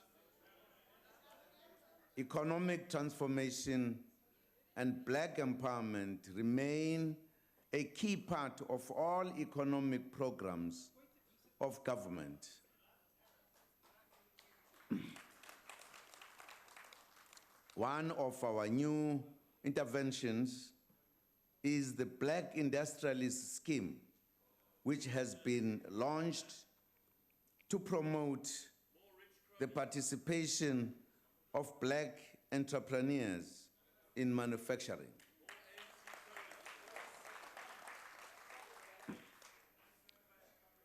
[SPEAKER 14] Economic transformation and Black empowerment remain a key part of all economic programs of government. One of our new interventions is the Black Industrialist Scheme, which has been launched to promote the participation of Black entrepreneurs in manufacturing.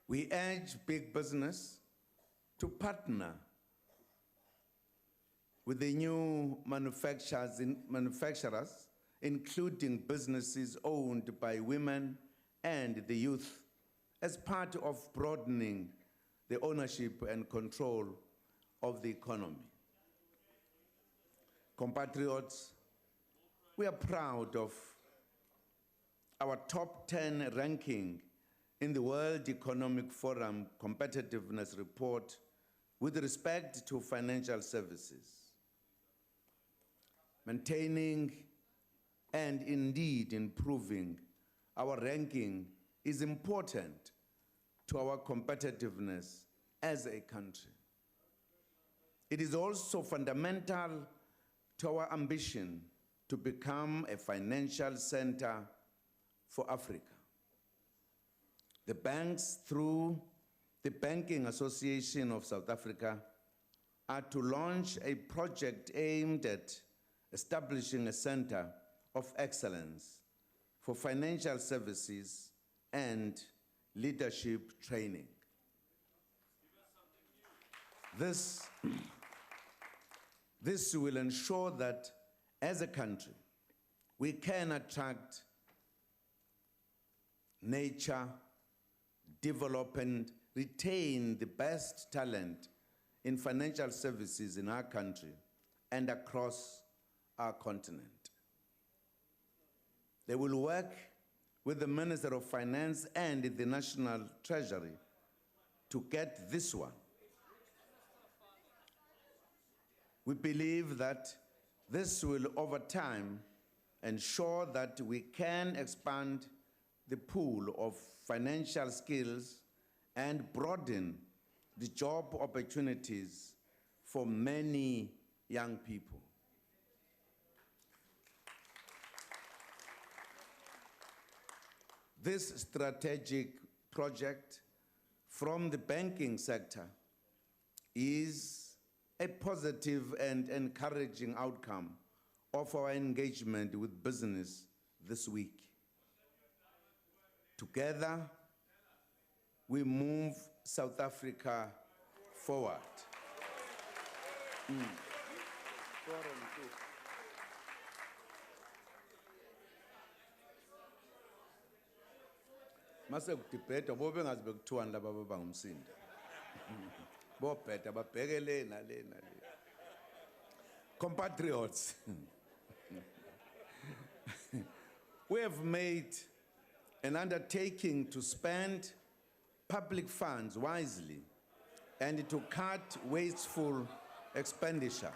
[SPEAKER 14] We urge big business to partner with the new manufacturers, including businesses owned by women and the youth, as part of broadening the ownership and control of the economy. Compatriots, we are proud of our top 10 ranking in the World Economic Forum Competitiveness Report with respect to financial services. Maintaining and indeed improving our ranking is important to our competitiveness as a country. It is also fundamental to our ambition to become a financial center for Africa. The banks, through the Banking Association of South Africa, are to launch a project aimed at establishing a center of excellence for financial services and leadership training. This will ensure that as a country, we can attract, nurture, develop, and retain the best talent in financial services in our country and across our continent. They will work with the Minister of Finance and the National Treasury to get this one. We believe that this will, over time, ensure that we can expand the pool of financial skills and broaden the job opportunities for many young people. This strategic project from the banking sector is a positive and encouraging outcome of our engagement with business this week. Together, we move South Africa forward. Mase kudibheda bobe ngazi bekuthiwani laba babangumsindo. Bobheda babheke le nale nale. Compatriots, we have made an undertaking to spend public funds wisely and to cut wasteful expenditure.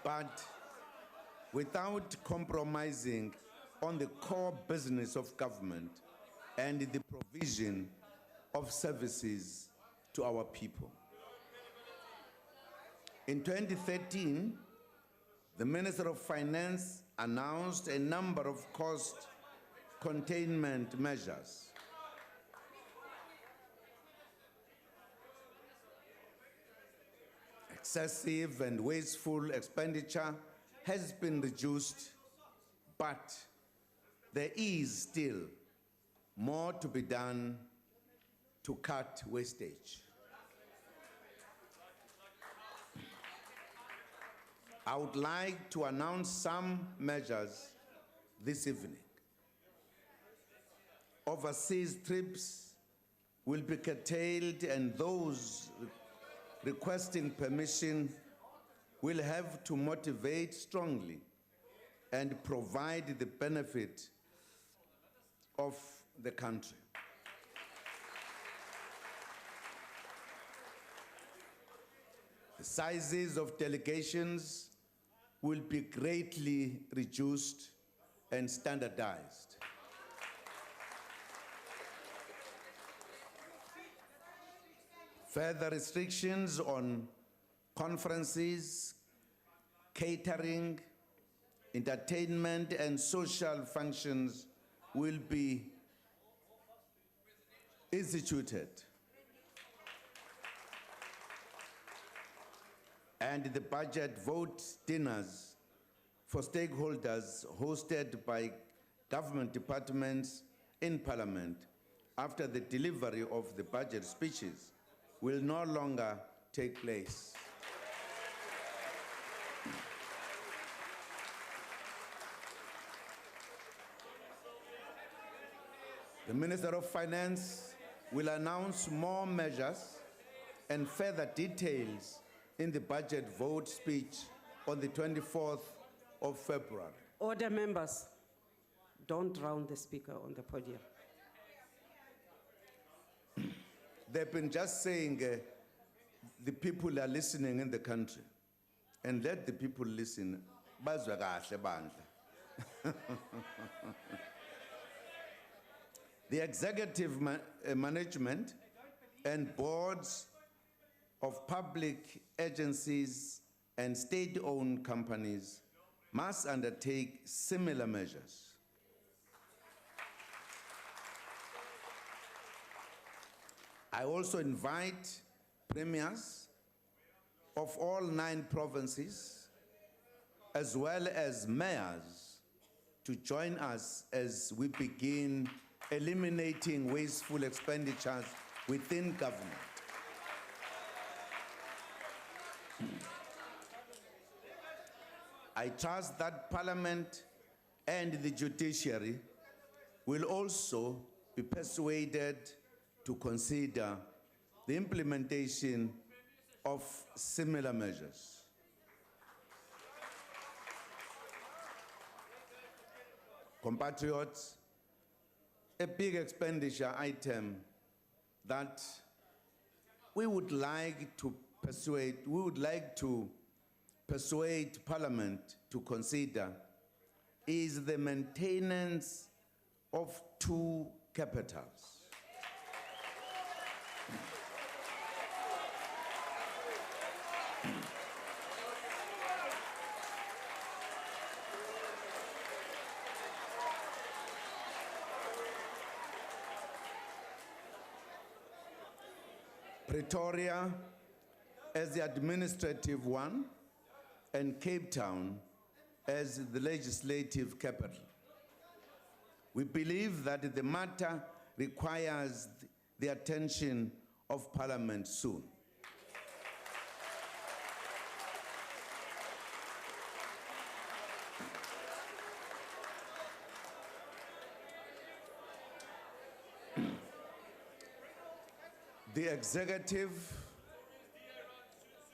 [SPEAKER 14] But without compromising on the core business of government and the provision of services to our people. In 2013, the Minister of Finance announced a number of cost containment measures. Excessive and wasteful expenditure has been reduced, but there is still more to be done to cut wastage. I would like to announce some measures this evening. Overseas trips will be curtailed, and those requesting permission will have to motivate strongly and provide the benefit of the country. The sizes of delegations will be greatly reduced and standardized. Further restrictions on conferences, catering, entertainment, and social functions will be instituted. And the budget vote dinners for stakeholders hosted by government departments in Parliament after the delivery of the budget speeches will no longer take place. The Minister of Finance will announce more measures and further details in the budget vote speech on the 24th of February.
[SPEAKER 18] Order, members. Don't drown the speaker on the podium.
[SPEAKER 14] They've been just saying the people are listening in the country. And let the people listen. Bazwa kahle bandla. The executive management and boards of public agencies and state-owned companies must undertake similar measures. I also invite premiers of all 9 provinces, as well as mayors, to join us as we begin eliminating wasteful expenditures within government. I trust that Parliament and the judiciary will also be persuaded to consider the implementation of similar measures. Compatriots, a big expenditure item that we would like to persuade Parliament to consider is the maintenance of 2 capitals. Pretoria as the administrative one and Cape Town as the legislative capital. We believe that the matter requires the attention of Parliament soon. The executive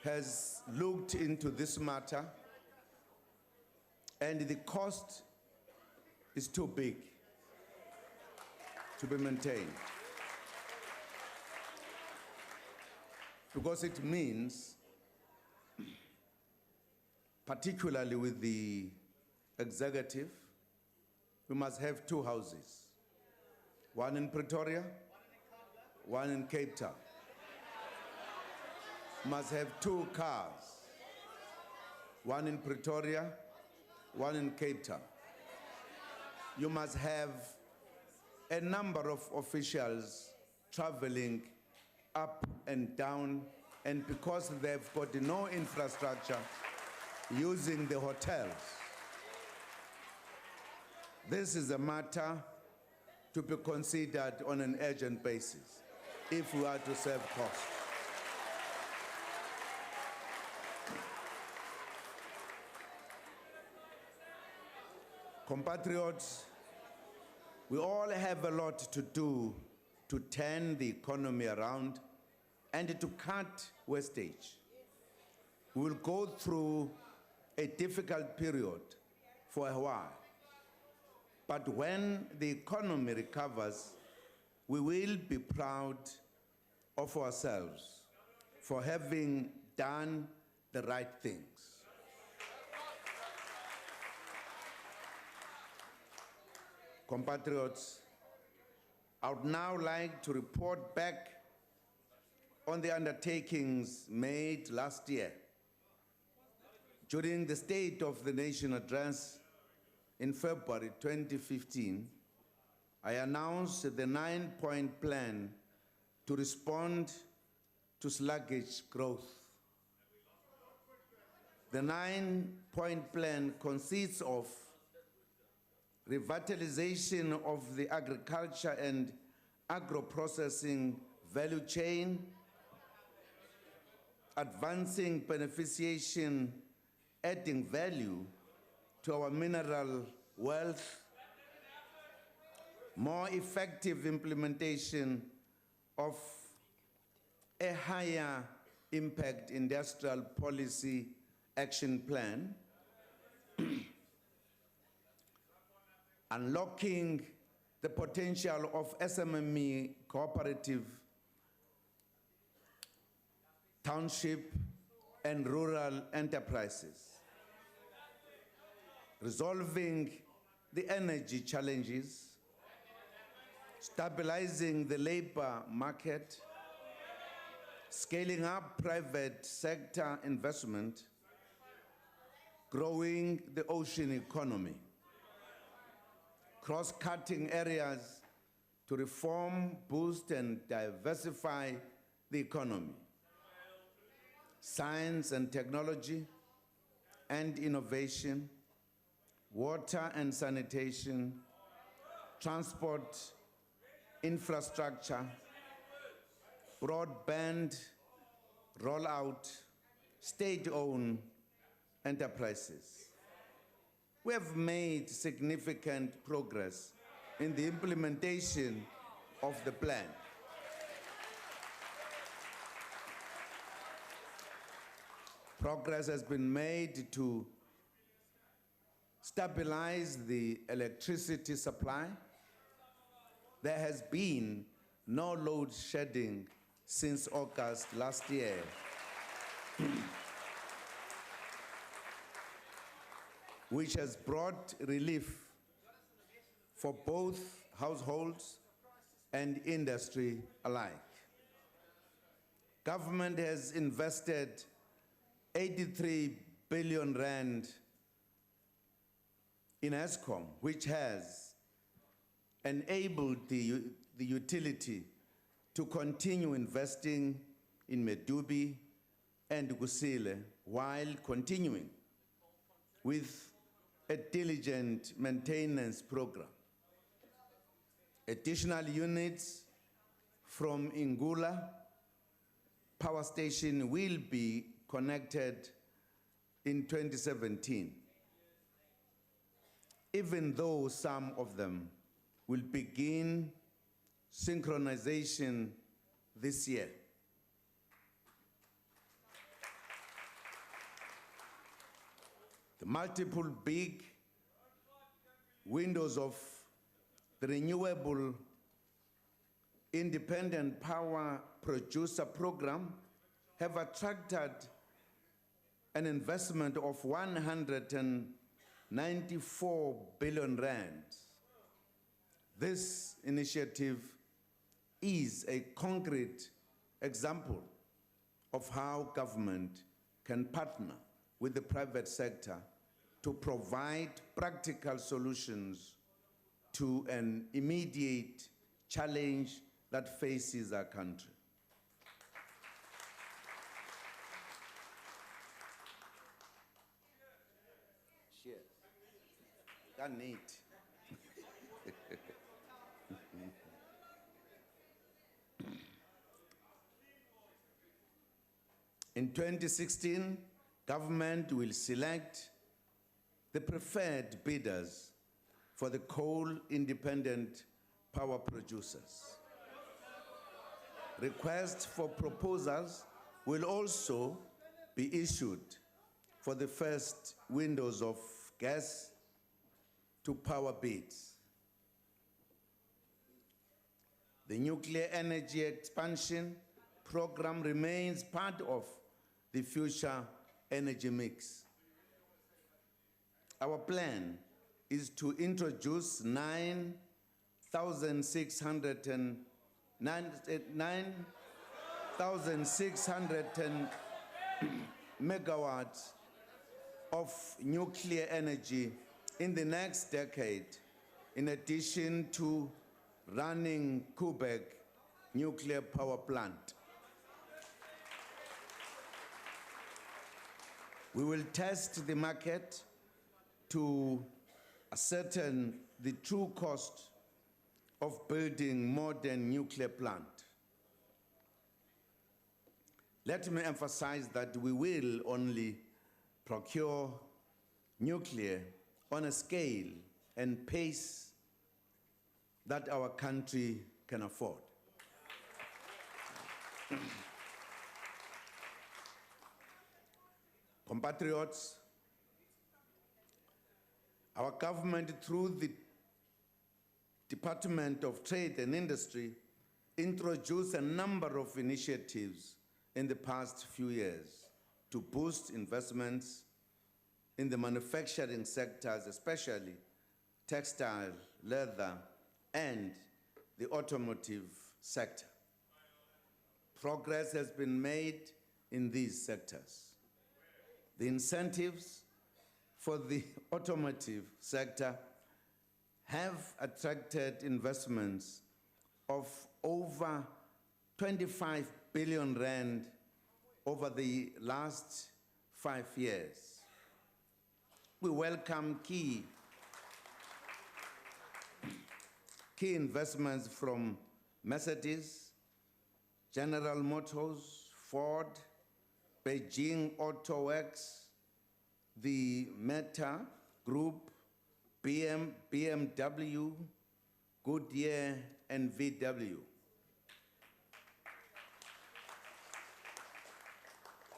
[SPEAKER 14] has looked into this matter, and the cost is too big to be maintained. Because it means, particularly with the executive, we must have 2 houses, one in Pretoria, one in Cape Town. Must have 2 cars, one in Pretoria, one in Cape Town. You must have a number of officials traveling up and down, and because they've got no infrastructure, using the hotels. This is a matter to be considered on an urgent basis if we are to save costs. Compatriots, we all have a lot to do to turn the economy around and to cut wastage. We will go through a difficult period for a while. But when the economy recovers, we will be proud of ourselves for having done the right things. Compatriots, I would now like to report back on the undertakings made last year During the State of the Nation address in February 2015, I announced the 9-point plan to respond to sluggish growth. The 9-point plan consists of revitalization of the agriculture and agro-processing value chain, advancing beneficiation, adding value to our mineral wealth, more effective implementation of a higher impact industrial policy action plan, unlocking the potential of SMME cooperative, township, and rural enterprises, resolving the energy challenges, stabilizing the labor market, scaling up private sector investment, growing the ocean economy, cross-cutting areas to reform, boost, and diversify the economy, science and technology and innovation, water and sanitation, transport, infrastructure, broadband rollout, state-owned enterprises. We have made significant progress in the implementation of the plan. Progress has been made to stabilize the electricity supply. There has been no load shedding since August last year. Which has brought relief for both households and industry alike. Government has invested 83 billion rand in Eskom, which has enabled the utility to continue investing in Medupi and Kusile while continuing with a diligent maintenance program. Additional units from Ingula Power Station will be connected in 2017, even though some of them will begin synchronization this year. The multiple big windows of the Renewable Independent Power Producer Program have attracted an investment of 194 billion rand. This initiative is a concrete example of how government can partner with the private sector to provide practical solutions to an immediate challenge that faces our country. Cheers. Got neat. In 2016, government will select the preferred bidders for the coal-independent power producers. Requests for proposals will also be issued for the first windows of gas to power bids. The nuclear energy expansion program remains part of the future energy mix. Our plan is to introduce 9,600 megawatts of nuclear energy in the next decade, in addition to running Kubec nuclear power plant. We will test the market to ascertain the true cost of building modern nuclear plant. Let me emphasize that we will only procure nuclear on a scale and pace that our country can afford. Compatriots, our government, through the Department of Trade and Industry, introduced a number of initiatives in the past few years to boost investments in the manufacturing sectors, especially textile, leather, and the automotive sector. Progress has been made in these sectors. The incentives for the automotive sector have attracted investments of over 25 billion rand over the last 5 years. We welcome key investments from Mercedes, General Motors, Ford, Beijing Auto Works, the Meta Group, BMW, Goodyear, and VW.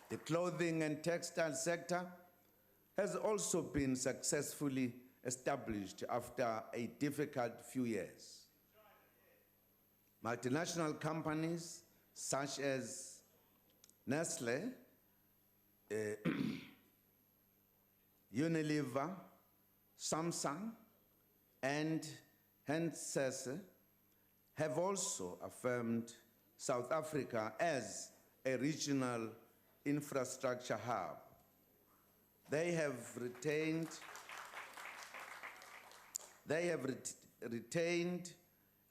[SPEAKER 14] The clothing and textile sector has also been successfully established after a difficult few years. Multinational companies such as Nestle, Unilever, Samsung, and Hensese have also affirmed South Africa as a regional infrastructure hub. They have retained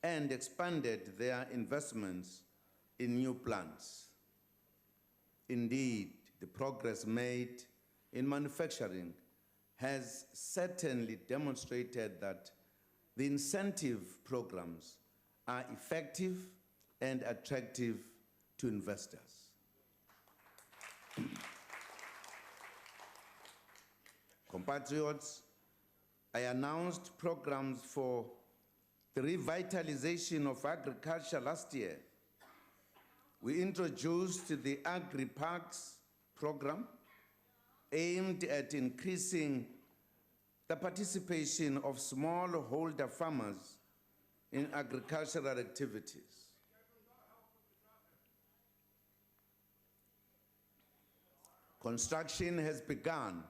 [SPEAKER 14] and expanded their investments in new plants. Indeed, the progress made in manufacturing has certainly demonstrated that the incentive programs are effective and attractive to investors. Compatriots, I announced programs for the revitalization of agriculture last year. We introduced the Agri-Parks program aimed at increasing the participation of smallholder farmers in agricultural activities. Construction has begun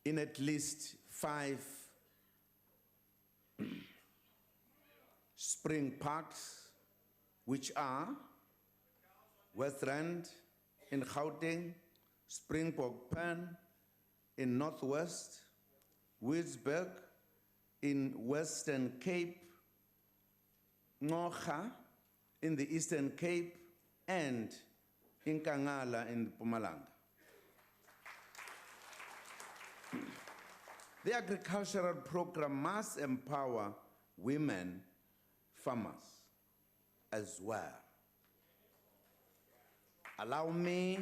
[SPEAKER 14] in at least 5 spring parks, which are West Rand in Gauteng, Springbok Pan in Northwest, Wilsberg in Western Cape, Ngocha in the Eastern Cape, and Inkangala in Mpumalanga. The agricultural program must empower women farmers as well. Allow me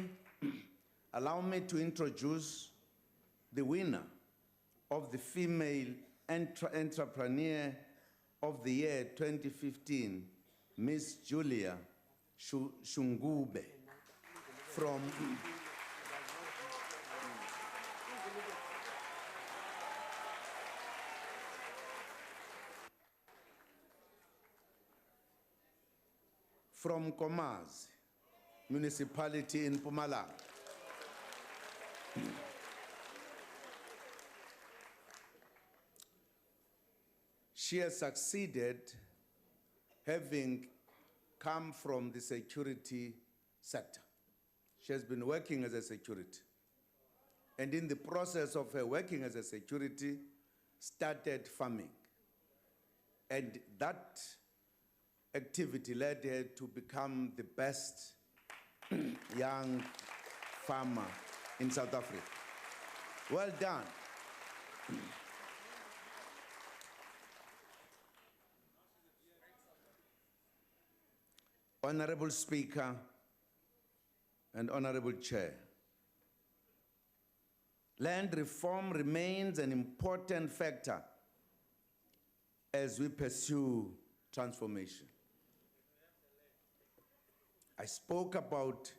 [SPEAKER 14] to introduce the winner of the Female Entrepreneur of the Year 2015, Miss Julia Shungube from Komazi municipality in Mpumalanga. She has succeeded, having come from the security sector. She has been working as a security. and in the process of her working as a security, started farming. And that activity led her to become the best young farmer in South Africa. Well done. Honorable Speaker and Honorable Chair, land reform remains an important factor as we pursue transformation. I spoke about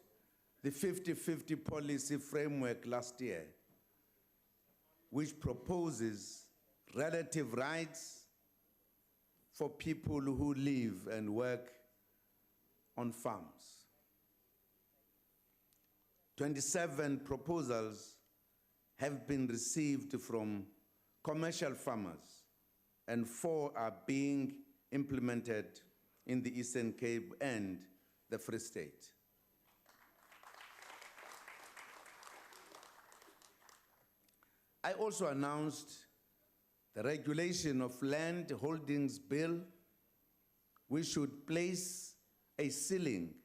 [SPEAKER 14] the 50-50 policy framework last year, which proposes relative rights for people who live and work on farms. 27 proposals have been received from commercial farmers, and 4 are being implemented in the Eastern Cape and the Free State. I also announced the regulation of land holdings bill, which should place a ceiling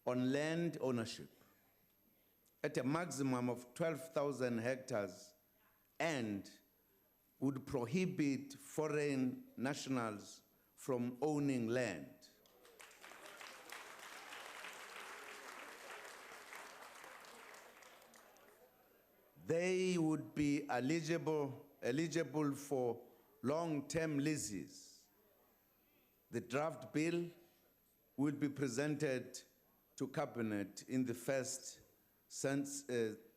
[SPEAKER 14] on land ownership at a maximum of 12,000 hectares and would prohibit foreign nationals from owning land. They would be eligible for long-term leases. The draft bill will be presented to Cabinet in the first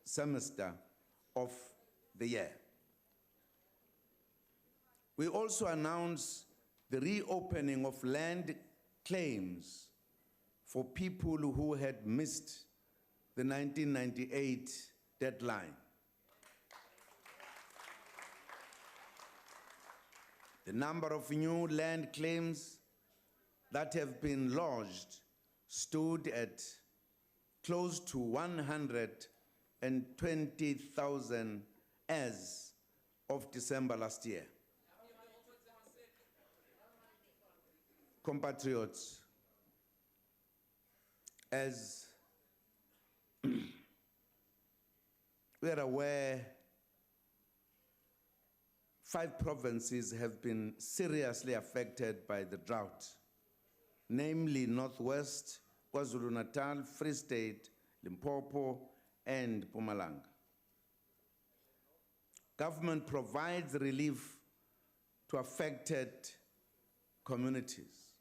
[SPEAKER 14] semester of the year. We also announced the reopening of land claims for people who had missed the 1998 deadline. The number of new land claims that have been lodged stood at close to 120,000 as of December last year. Compatriots, as we are aware, 5 provinces have been seriously affected by the drought, namely Northwest, KwaZulu-Natal, Free State, Limpopo, and Mpumalanga. Government provides relief to affected communities.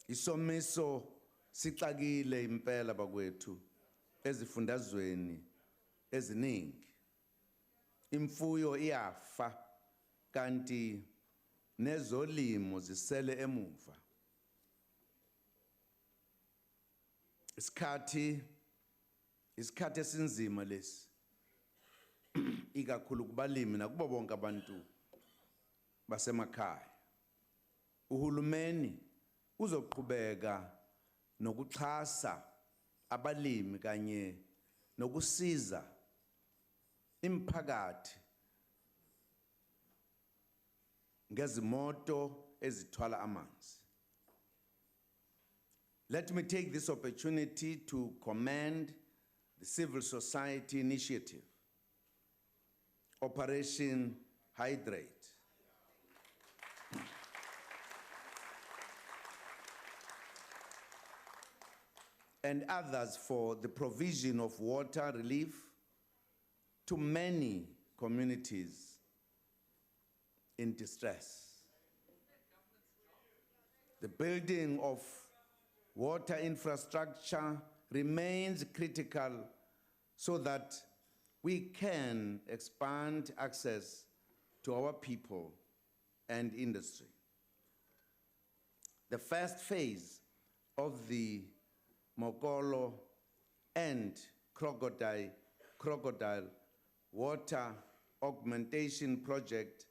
[SPEAKER 14] Isomiso sixakile impela bakwethu ezifundazweni eziningi. Imfuyo iyafa kanti nezolimo zisele emuva. Isikhathi esinzima lesi ikakhulu kubalimi nakubo bonke abantu basemakhaya. Uhulumeni uzoqhubeka nokuxhasa abalimi kanye nokusiza imphakathi ngezimoto ezithwala amanzi. Let me take this opportunity to commend the civil society initiative, Operation Hydrate. And others for the provision of water relief to many communities in distress. The building of water infrastructure remains critical so that we can expand access to our people and industry. The first phase of the Mokolo and Crocodile water augmentation project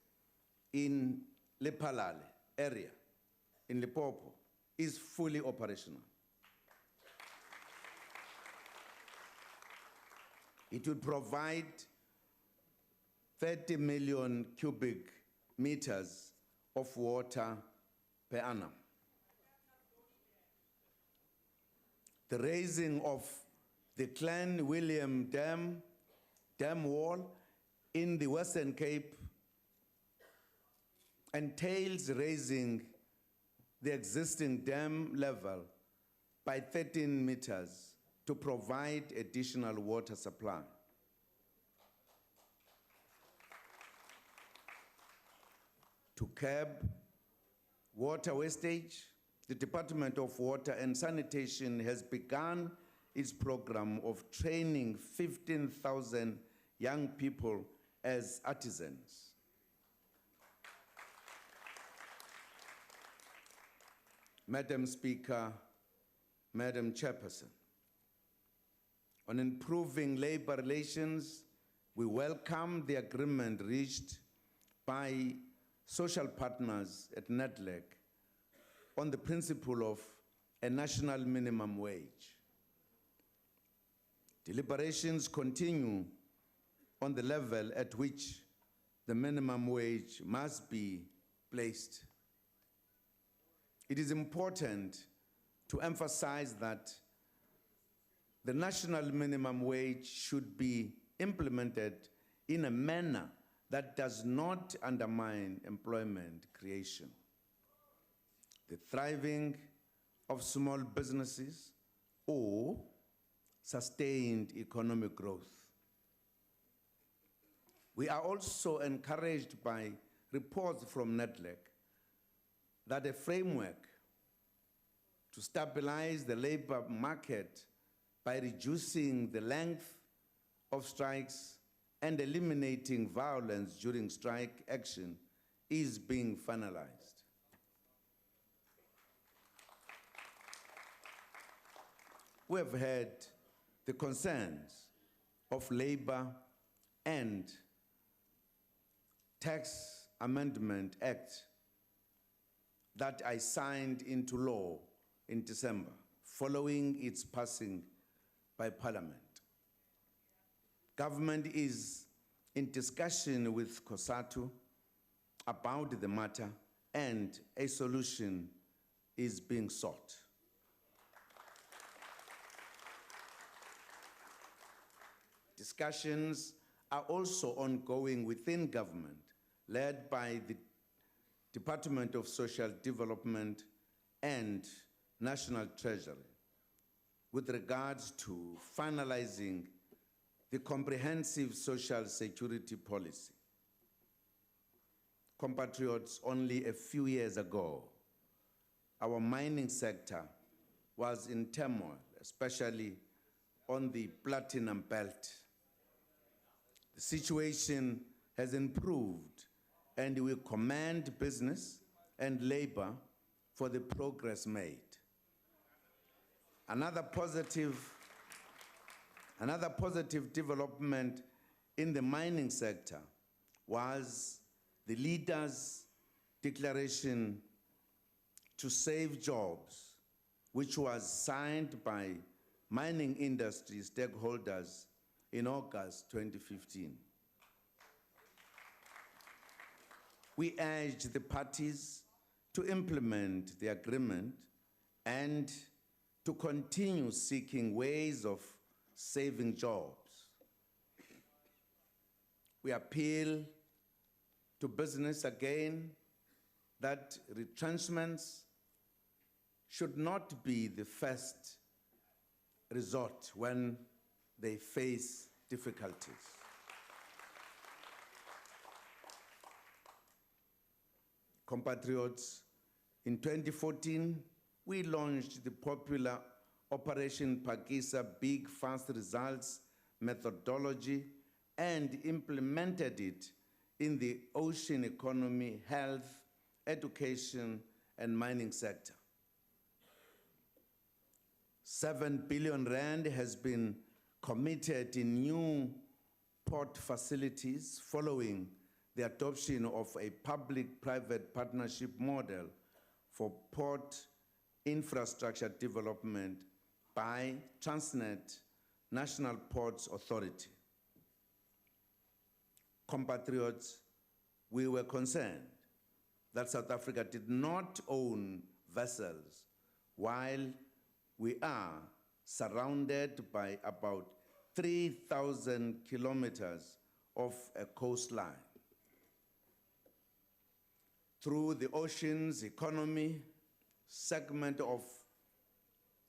[SPEAKER 14] in Lephalale area in Limpopo is fully operational. It would provide 30 million cubic meters of water per annum. The raising of the Clan William dam wall in the Western Cape entails raising the existing dam level by 13 meters to provide additional water supply. To curb water wastage, the Department of Water and Sanitation has begun its program of training 15,000 young people as artisans. Madam Speaker, Madam Chairperson, on improving labor relations, we welcome the agreement reached by social partners at NEDLAC on the principle of a national minimum wage. Deliberations continue on the level at which the minimum wage must be placed. It is important to emphasize that the national minimum wage should be implemented in a manner that does not undermine employment creation, the thriving of small businesses, or sustained economic growth. We are also encouraged by reports from NEDLAC that a framework to stabilize the labor market by reducing the length of strikes and eliminating violence during strike action is being finalized. We have heard the concerns of Labor and Tax Amendment Act that I signed into law in December, following its passing by Parliament. Government is in discussion with COSATU about the matter, and a solution is being sought. Discussions are also ongoing within government, led by the Department of Social Development and National Treasury, with regards to finalizing the comprehensive social security policy. Compatriots, only a few years ago, our mining sector was in turmoil, especially on the Platinum Belt. The situation has improved, and we commend business and labor for the progress made. Another positive development in the mining sector was the leaders' declaration to save jobs, which was signed by mining industry stakeholders in August 2015. We urge the parties to implement the agreement and to continue seeking ways of saving jobs. We appeal to business again that retrenchments should not be the first resort when they face difficulties. Compatriots, in 2014, we launched the popular Operation Pakisa Big Fast Results methodology and implemented it in the ocean economy, health, education, and mining sector. 7 billion rand has been committed in new port facilities following the adoption of a public-private partnership model for port infrastructure development by Transnet National Ports Authority. compatriots, we were concerned that South Africa did not own vessels while we are surrounded by about 3,000 kilometers of a coastline. Through the oceans economy segment of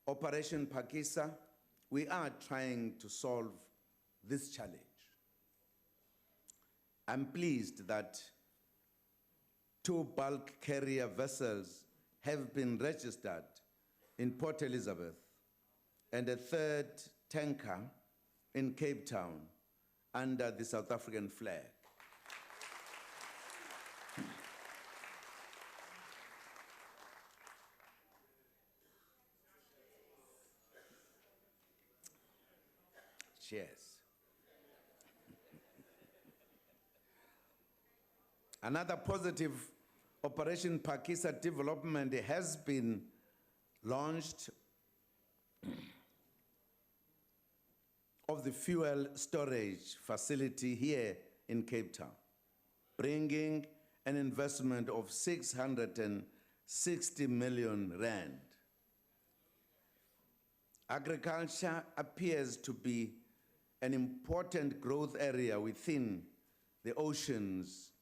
[SPEAKER 14] Operation Pakisa, we are trying to solve this challenge. I'm pleased that 2 bulk carrier vessels have been registered in Port Elizabeth and a 3rd tanker in Cape Town under the South African flag. Cheers. Another positive Operation Pakisa development has been launched of the fuel storage facility here in Cape Town, bringing an investment of 660 million rand. Agriculture appears to be an important growth area within the oceans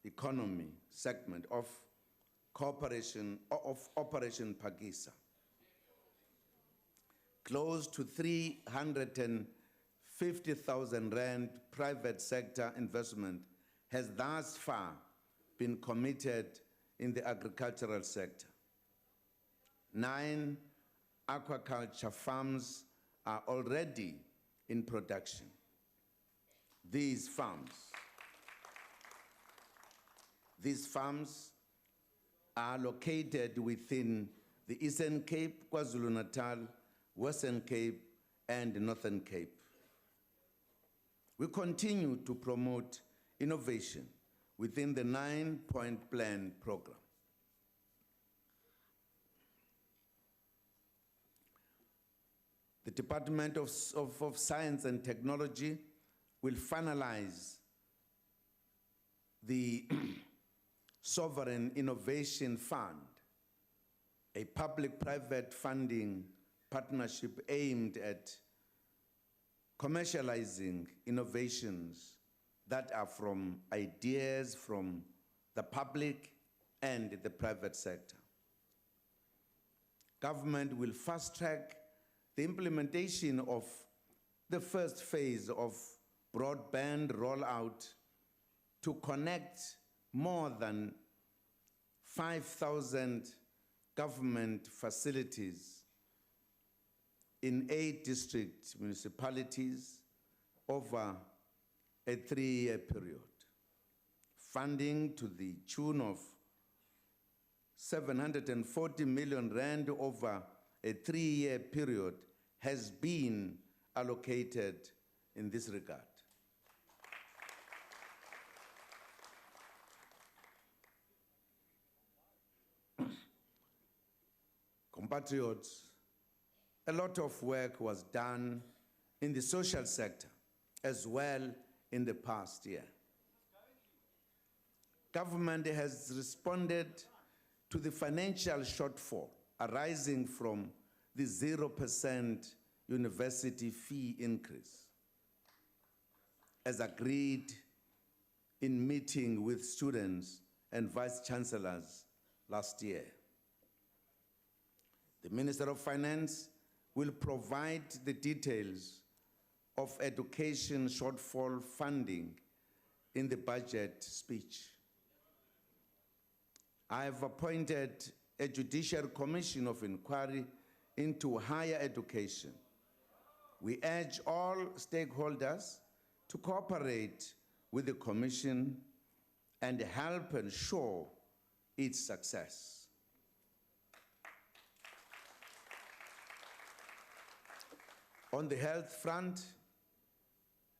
[SPEAKER 14] economy segment of Operation Pakisa. Close to 350,000 rand private sector investment has thus far been committed in the agricultural sector. 9 aquaculture farms are already in production. These farms are located within the Eastern Cape, KwaZulu-Natal, Western Cape, and Northern Cape. We continue to promote innovation within the 9-point plan program. The Department of Science and Technology will finalize the Sovereign Innovation Fund, a public-private funding partnership aimed at commercializing innovations that are from ideas from the public and the private sector. Government will fast-track the implementation of the first phase of broadband rollout to connect more than 5,000 government facilities in 8 district municipalities over a 3-year period. Funding to the tune of 740 million rand over a 3-year period has been allocated in this regard. Compatriots, a lot of work was done in the social sector as well in the past year. Government has responded to the financial shortfall arising from the 0% university fee increase, as agreed in meeting with students and vice chancellors last year. The Minister of Finance will provide the details of education shortfall funding in the budget speech. I have appointed a judicial commission of inquiry into higher education. We urge all stakeholders to cooperate with the commission and help ensure its success. On the health front,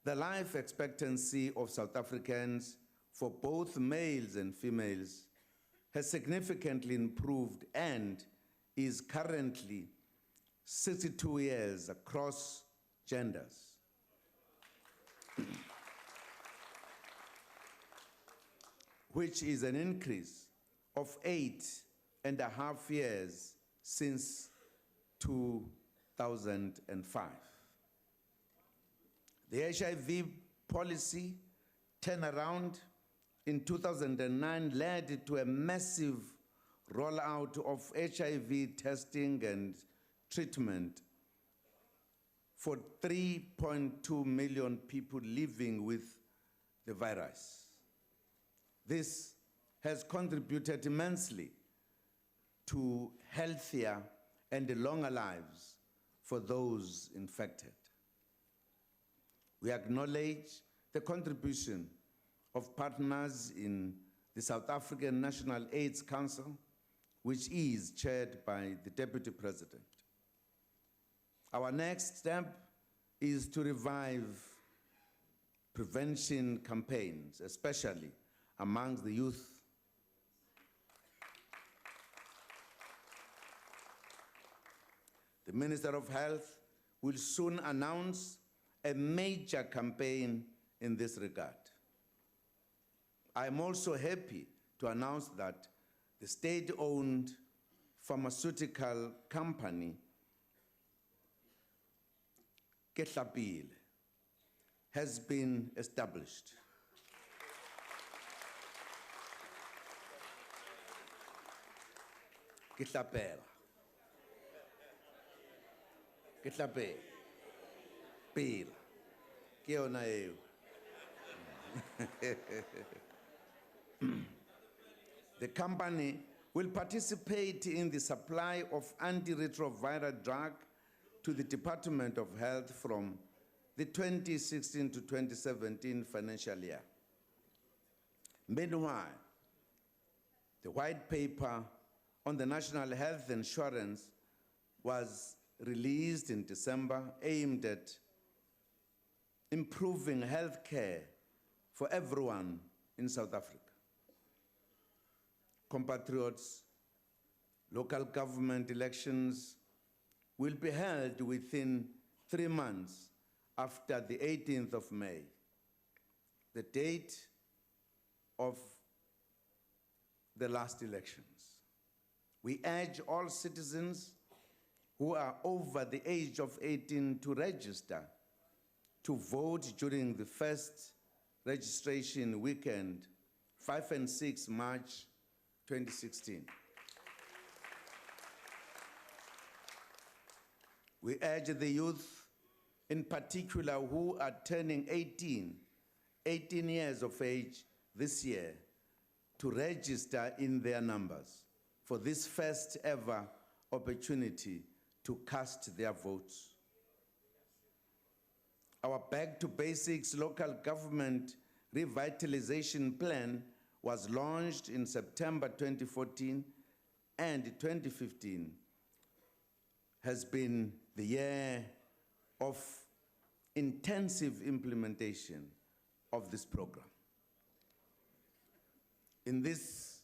[SPEAKER 14] the life expectancy of South Africans for both males and females has significantly improved and is currently 62 years across genders. which is an increase of 8.5 years since 2005. The HIV policy turnaround in 2009 led to a massive rollout of HIV testing and treatment for 3.2 million people living with the virus. This has contributed immensely to healthier and longer lives for those infected. We acknowledge the contribution of partners in the South African National AIDS Council, which is chaired by the Deputy President. Our next step is to revive prevention campaigns, especially amongst the youth. The Minister of Health will soon announce a major campaign in this regard. I am also happy to announce that the state-owned pharmaceutical company, Ketlapile, has been established. Ketlapela. Ketlapela. Pila. Ke yona eo. The company will participate in the supply of antiretroviral drug to the Department of Health from the 2016 to 2017 financial year. Meanwhile, the white paper on the national health insurance was released in December, aimed at improving health care for everyone in South Africa. Compatriots, local government elections will be held within 3 months after the 18th of May, the date of the last elections. We urge all citizens who are over the age of 18 to register to vote during the first registration weekend, 5 and 6 March 2016. We urge the youth, in particular who are turning 18 years of age this year, to register in their numbers for this first ever opportunity to cast their votes. Our Back to Basics local government revitalization plan was launched in September 2014, and 2015 has been the year of intensive implementation of this program. In this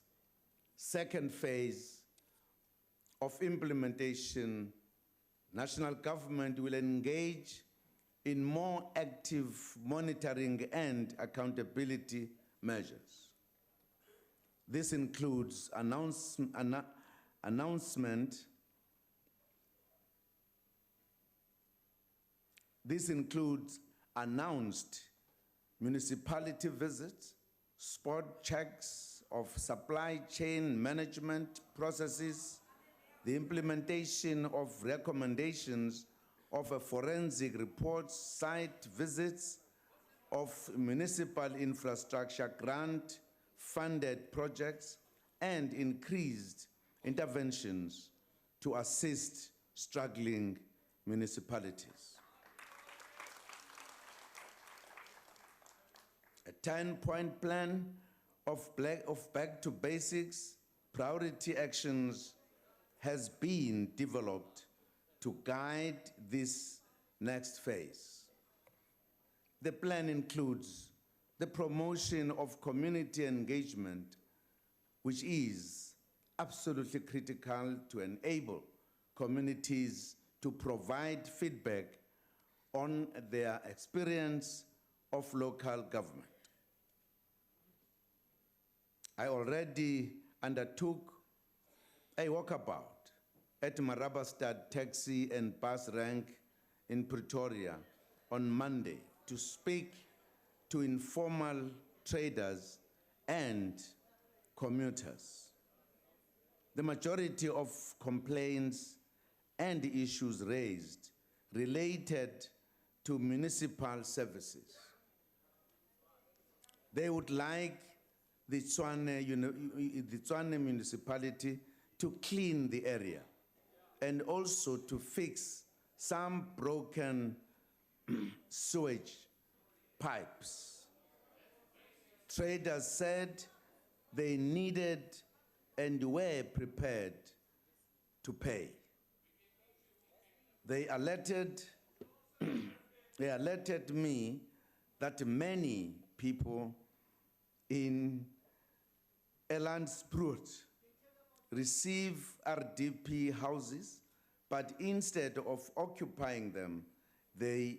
[SPEAKER 14] second phase of implementation, national government will engage in more active monitoring and accountability measures. This includes announced municipality visits, spot checks of supply chain management processes, the implementation of recommendations of a forensic report, site visits of municipal infrastructure grant-funded projects, and increased interventions to assist struggling municipalities. A 10-point plan of Back to Basics priority actions has been developed to guide this next phase. The plan includes the promotion of community engagement, which is absolutely critical to enable communities to provide feedback on their experience of local government. I already undertook a walkabout at Marabastad Taxi and Bus Rank in Pretoria on Monday to speak to informal traders and commuters. The majority of complaints and issues raised related to municipal services. They would like the Tshwane municipality to clean the area and also to fix some broken sewage pipes. Traders said they needed and were prepared to pay. They alerted me that many people in Elandspoort receive RDP houses, but instead of occupying them, they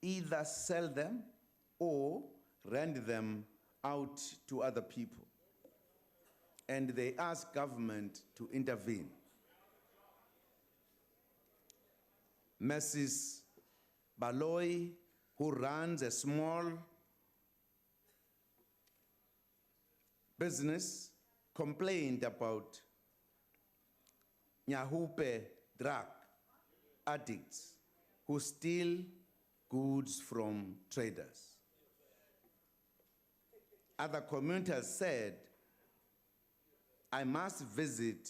[SPEAKER 14] either sell them or rent them out to other people. And they ask government to intervene. Mrs. Baloy, who runs a small business, complained about Nyahupe drug addicts who steal goods from traders. Other commuters said, I must visit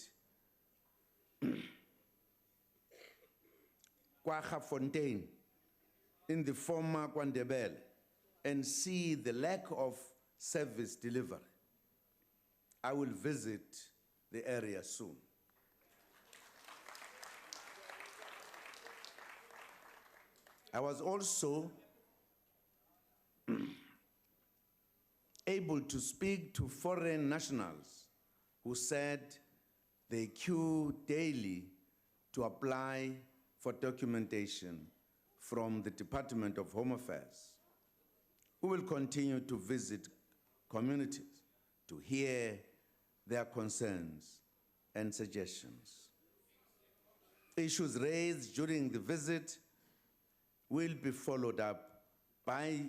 [SPEAKER 14] Kwaggafontein in the former Kwandebele and see the lack of service delivery. I will visit the area soon. I was also able to speak to foreign nationals who said they queue daily to apply for documentation from the Department of Home Affairs. We will continue to visit communities to hear their concerns and suggestions. Issues raised during the visit will be followed up by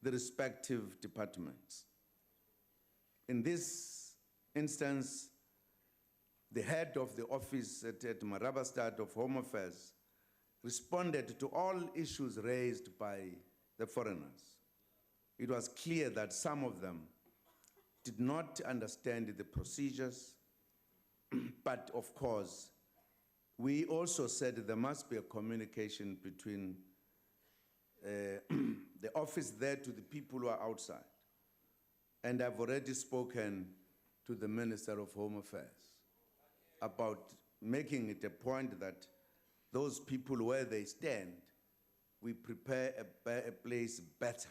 [SPEAKER 14] the respective departments. In this instance, the head of the office at Marabastad of Home Affairs responded to all issues raised by the foreigners. It was clear that some of them did not understand the procedures, but of course, we also said there must be a communication between the office there to the people who are outside. And I've already spoken to the Minister of Home Affairs about making it a point that those people where they stand, we prepare a place better.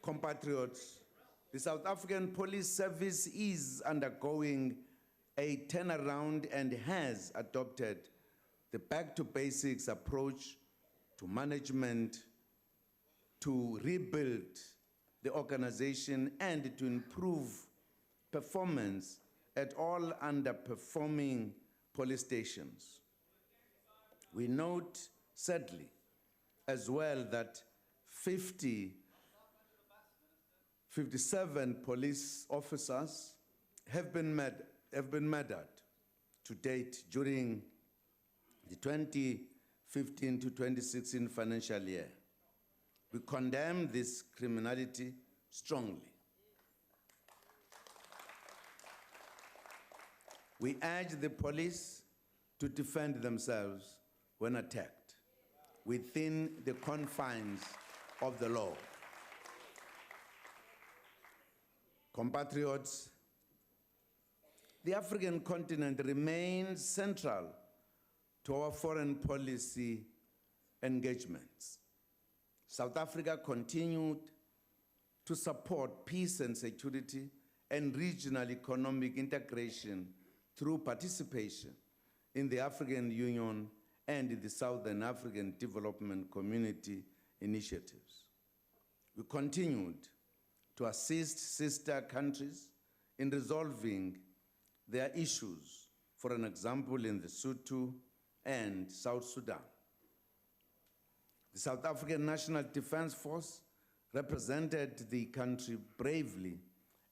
[SPEAKER 14] Compatriots, the South African Police Service is undergoing a turnaround and has adopted the back to basics approach to management to rebuild the organization and to improve performance at all underperforming police stations. We note, sadly, as well that 57 police officers have been murdered to date during the 2015 to 2016 financial year. We condemn this criminality strongly. We urge the police to defend themselves when attacked within the confines of the law. Compatriots, the African continent remains central to our foreign policy engagements. South Africa continued to support peace and security and regional economic integration through participation in the African Union and the Southern African Development Community initiatives. We continued to assist sister countries in resolving their issues, for an example, in Lesotho and South Sudan. The South African National Defense Force represented the country bravely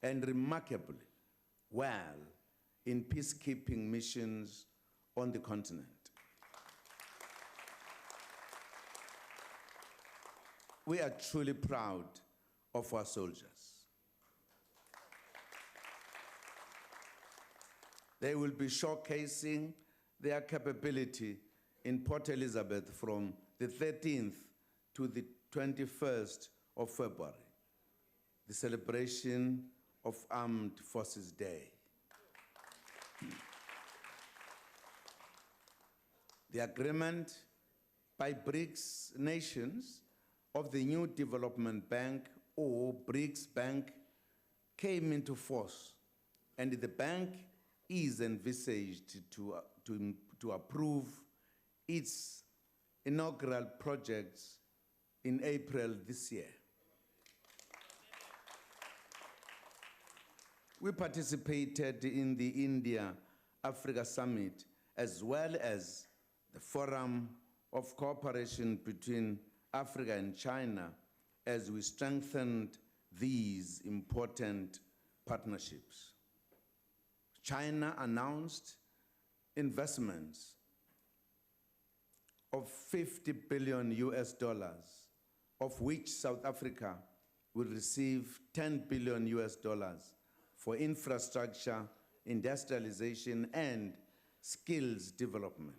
[SPEAKER 14] and remarkably well in peacekeeping missions on the continent. We are truly proud of our soldiers. They will be showcasing their capability in Port Elizabeth from the 13th to the 21st of February, the celebration of Armed Forces Day. The agreement by BRICS nations of the new development bank, or BRICS Bank, came into force, and the bank is envisaged to approve its inaugural projects in April this year. We participated in the India-Africa Summit, as well as the Forum of Cooperation between Africa and China, as we strengthened these important partnerships. China announced investments of 50 billion US dollars, of which South Africa will receive 10 billion US dollars for infrastructure, industrialization, and skills development.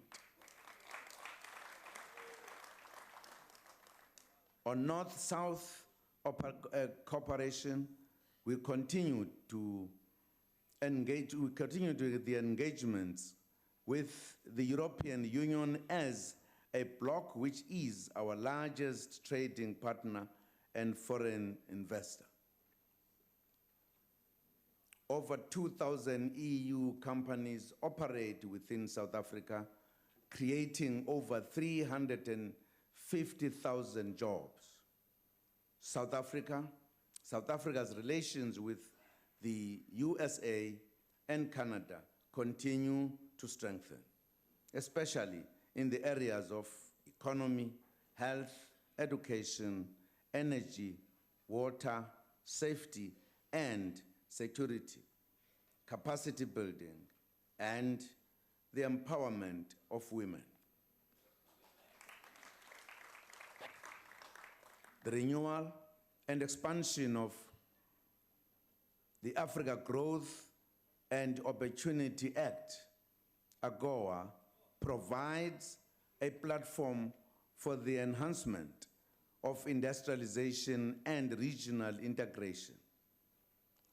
[SPEAKER 14] On North-South cooperation, we continue the engagements with the European Union as a bloc, which is our largest trading partner and foreign investor. Over 2,000 EU companies operate within South Africa, creating over 350,000 jobs. South Africa's relations with the USA and Canada continue to strengthen, especially in the areas of economy, health, education, energy, water, safety, and security, capacity building, and the empowerment of women. The renewal and expansion of the Africa Growth and Opportunity Act, AGOA, provides a platform for the enhancement of industrialization and regional integration.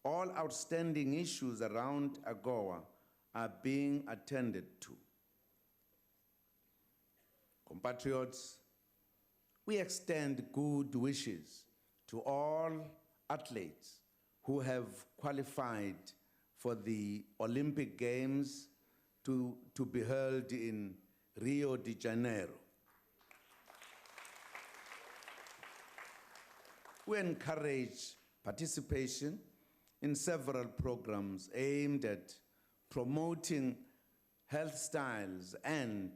[SPEAKER 14] All outstanding issues around AGOA are being attended to. Compatriots, we extend good wishes to all athletes who have qualified for the Olympic Games to be held in Rio de Janeiro. We encourage participation in several programs aimed at promoting health styles and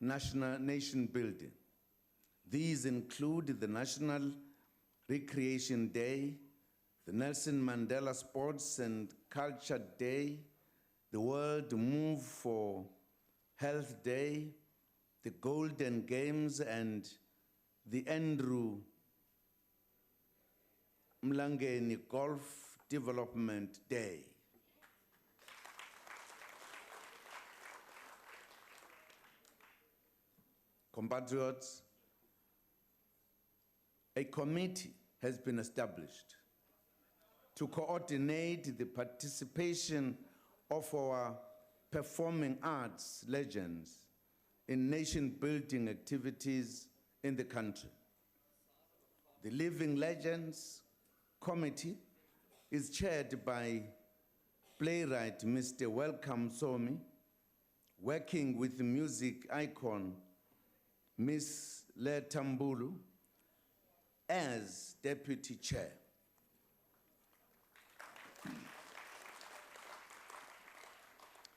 [SPEAKER 14] nation building. These include the National Recreation Day, the Nelson Mandela Sports and Culture Day, the World Move for Health Day, the Golden Games, and the Andrew Mlangeni Golf Development Day. Compatriots, a committee has been established to coordinate the participation of our performing arts legends in nation-building activities in the country. The Living Legends Committee is chaired by playwright Mr. Welcome Somi, working with music icon Miss Le Tambulu, as Deputy Chair.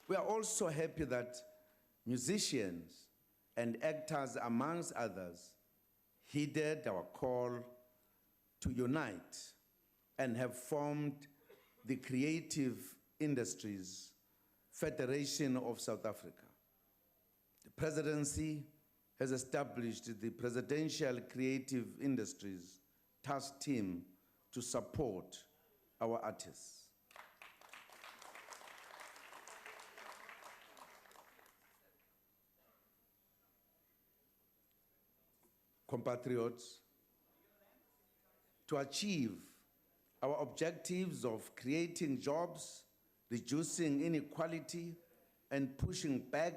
[SPEAKER 14] We are also happy that musicians and actors, amongst others, heeded our call to unite and have formed the Creative Industries Federation of South Africa. The presidency has established the Presidential Creative Industries Task Team to support our artists. Compatriots, to achieve our objectives of creating jobs, reducing inequality, and pushing back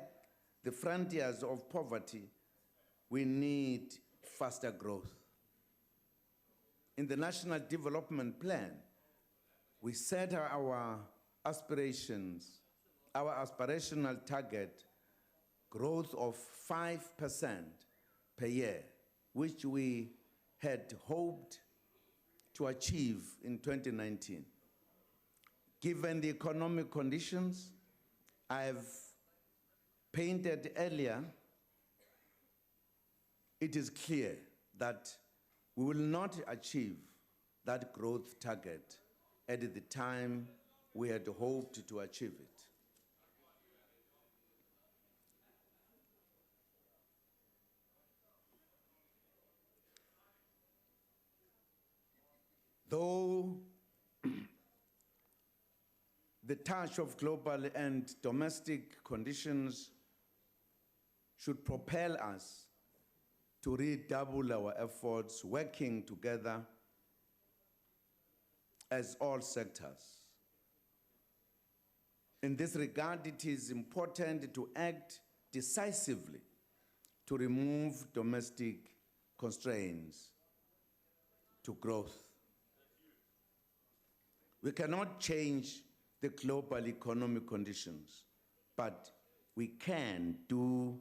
[SPEAKER 14] the frontiers of poverty, we need faster growth. In the National Development Plan, we set our aspirations, our aspirational target growth of 5% per year, which we had hoped to achieve in 2019. Given the economic conditions I've painted earlier, it is clear that we will not achieve that growth target at the time we had hoped to achieve it. Though the touch of global and domestic conditions should propel us to redouble our efforts, working together as all sectors. In this regard, it is important to act decisively to remove domestic constraints to growth. We cannot change the global economic conditions, but we can do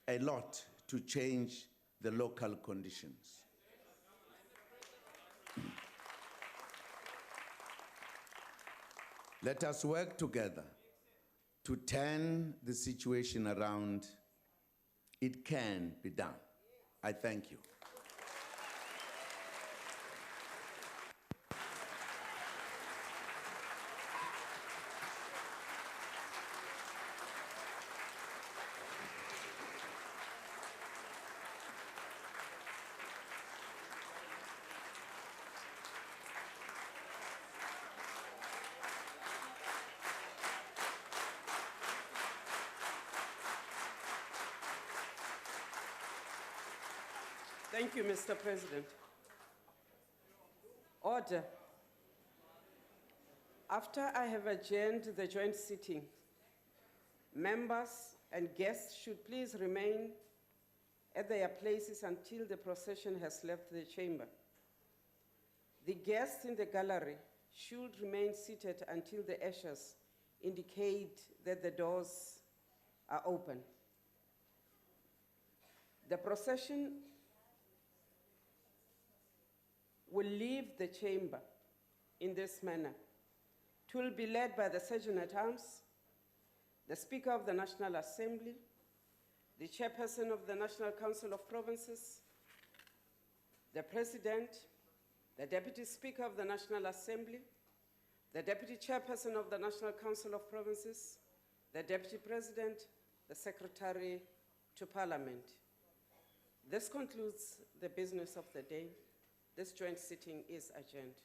[SPEAKER 14] a lot to change the local conditions. Let us work together to turn the situation around. It can be done. I thank you.
[SPEAKER 18] Thank you, Mr. President. Order. After I have adjourned the joint sitting, members and guests should please remain at their places until the procession has left the chamber. The guests in the gallery should remain seated until the ushers indicate that the doors are open. The procession will leave the chamber in this manner. It will be led by the Sergeant-at-Arms, the Speaker of the National Assembly, the Chairperson of the National Council of Provinces, the President, the Deputy Speaker of the National Assembly, the Deputy Chairperson of the National Council of Provinces, the Deputy President, the Secretary to Parliament. This concludes the business of the day. This joint sitting is adjourned.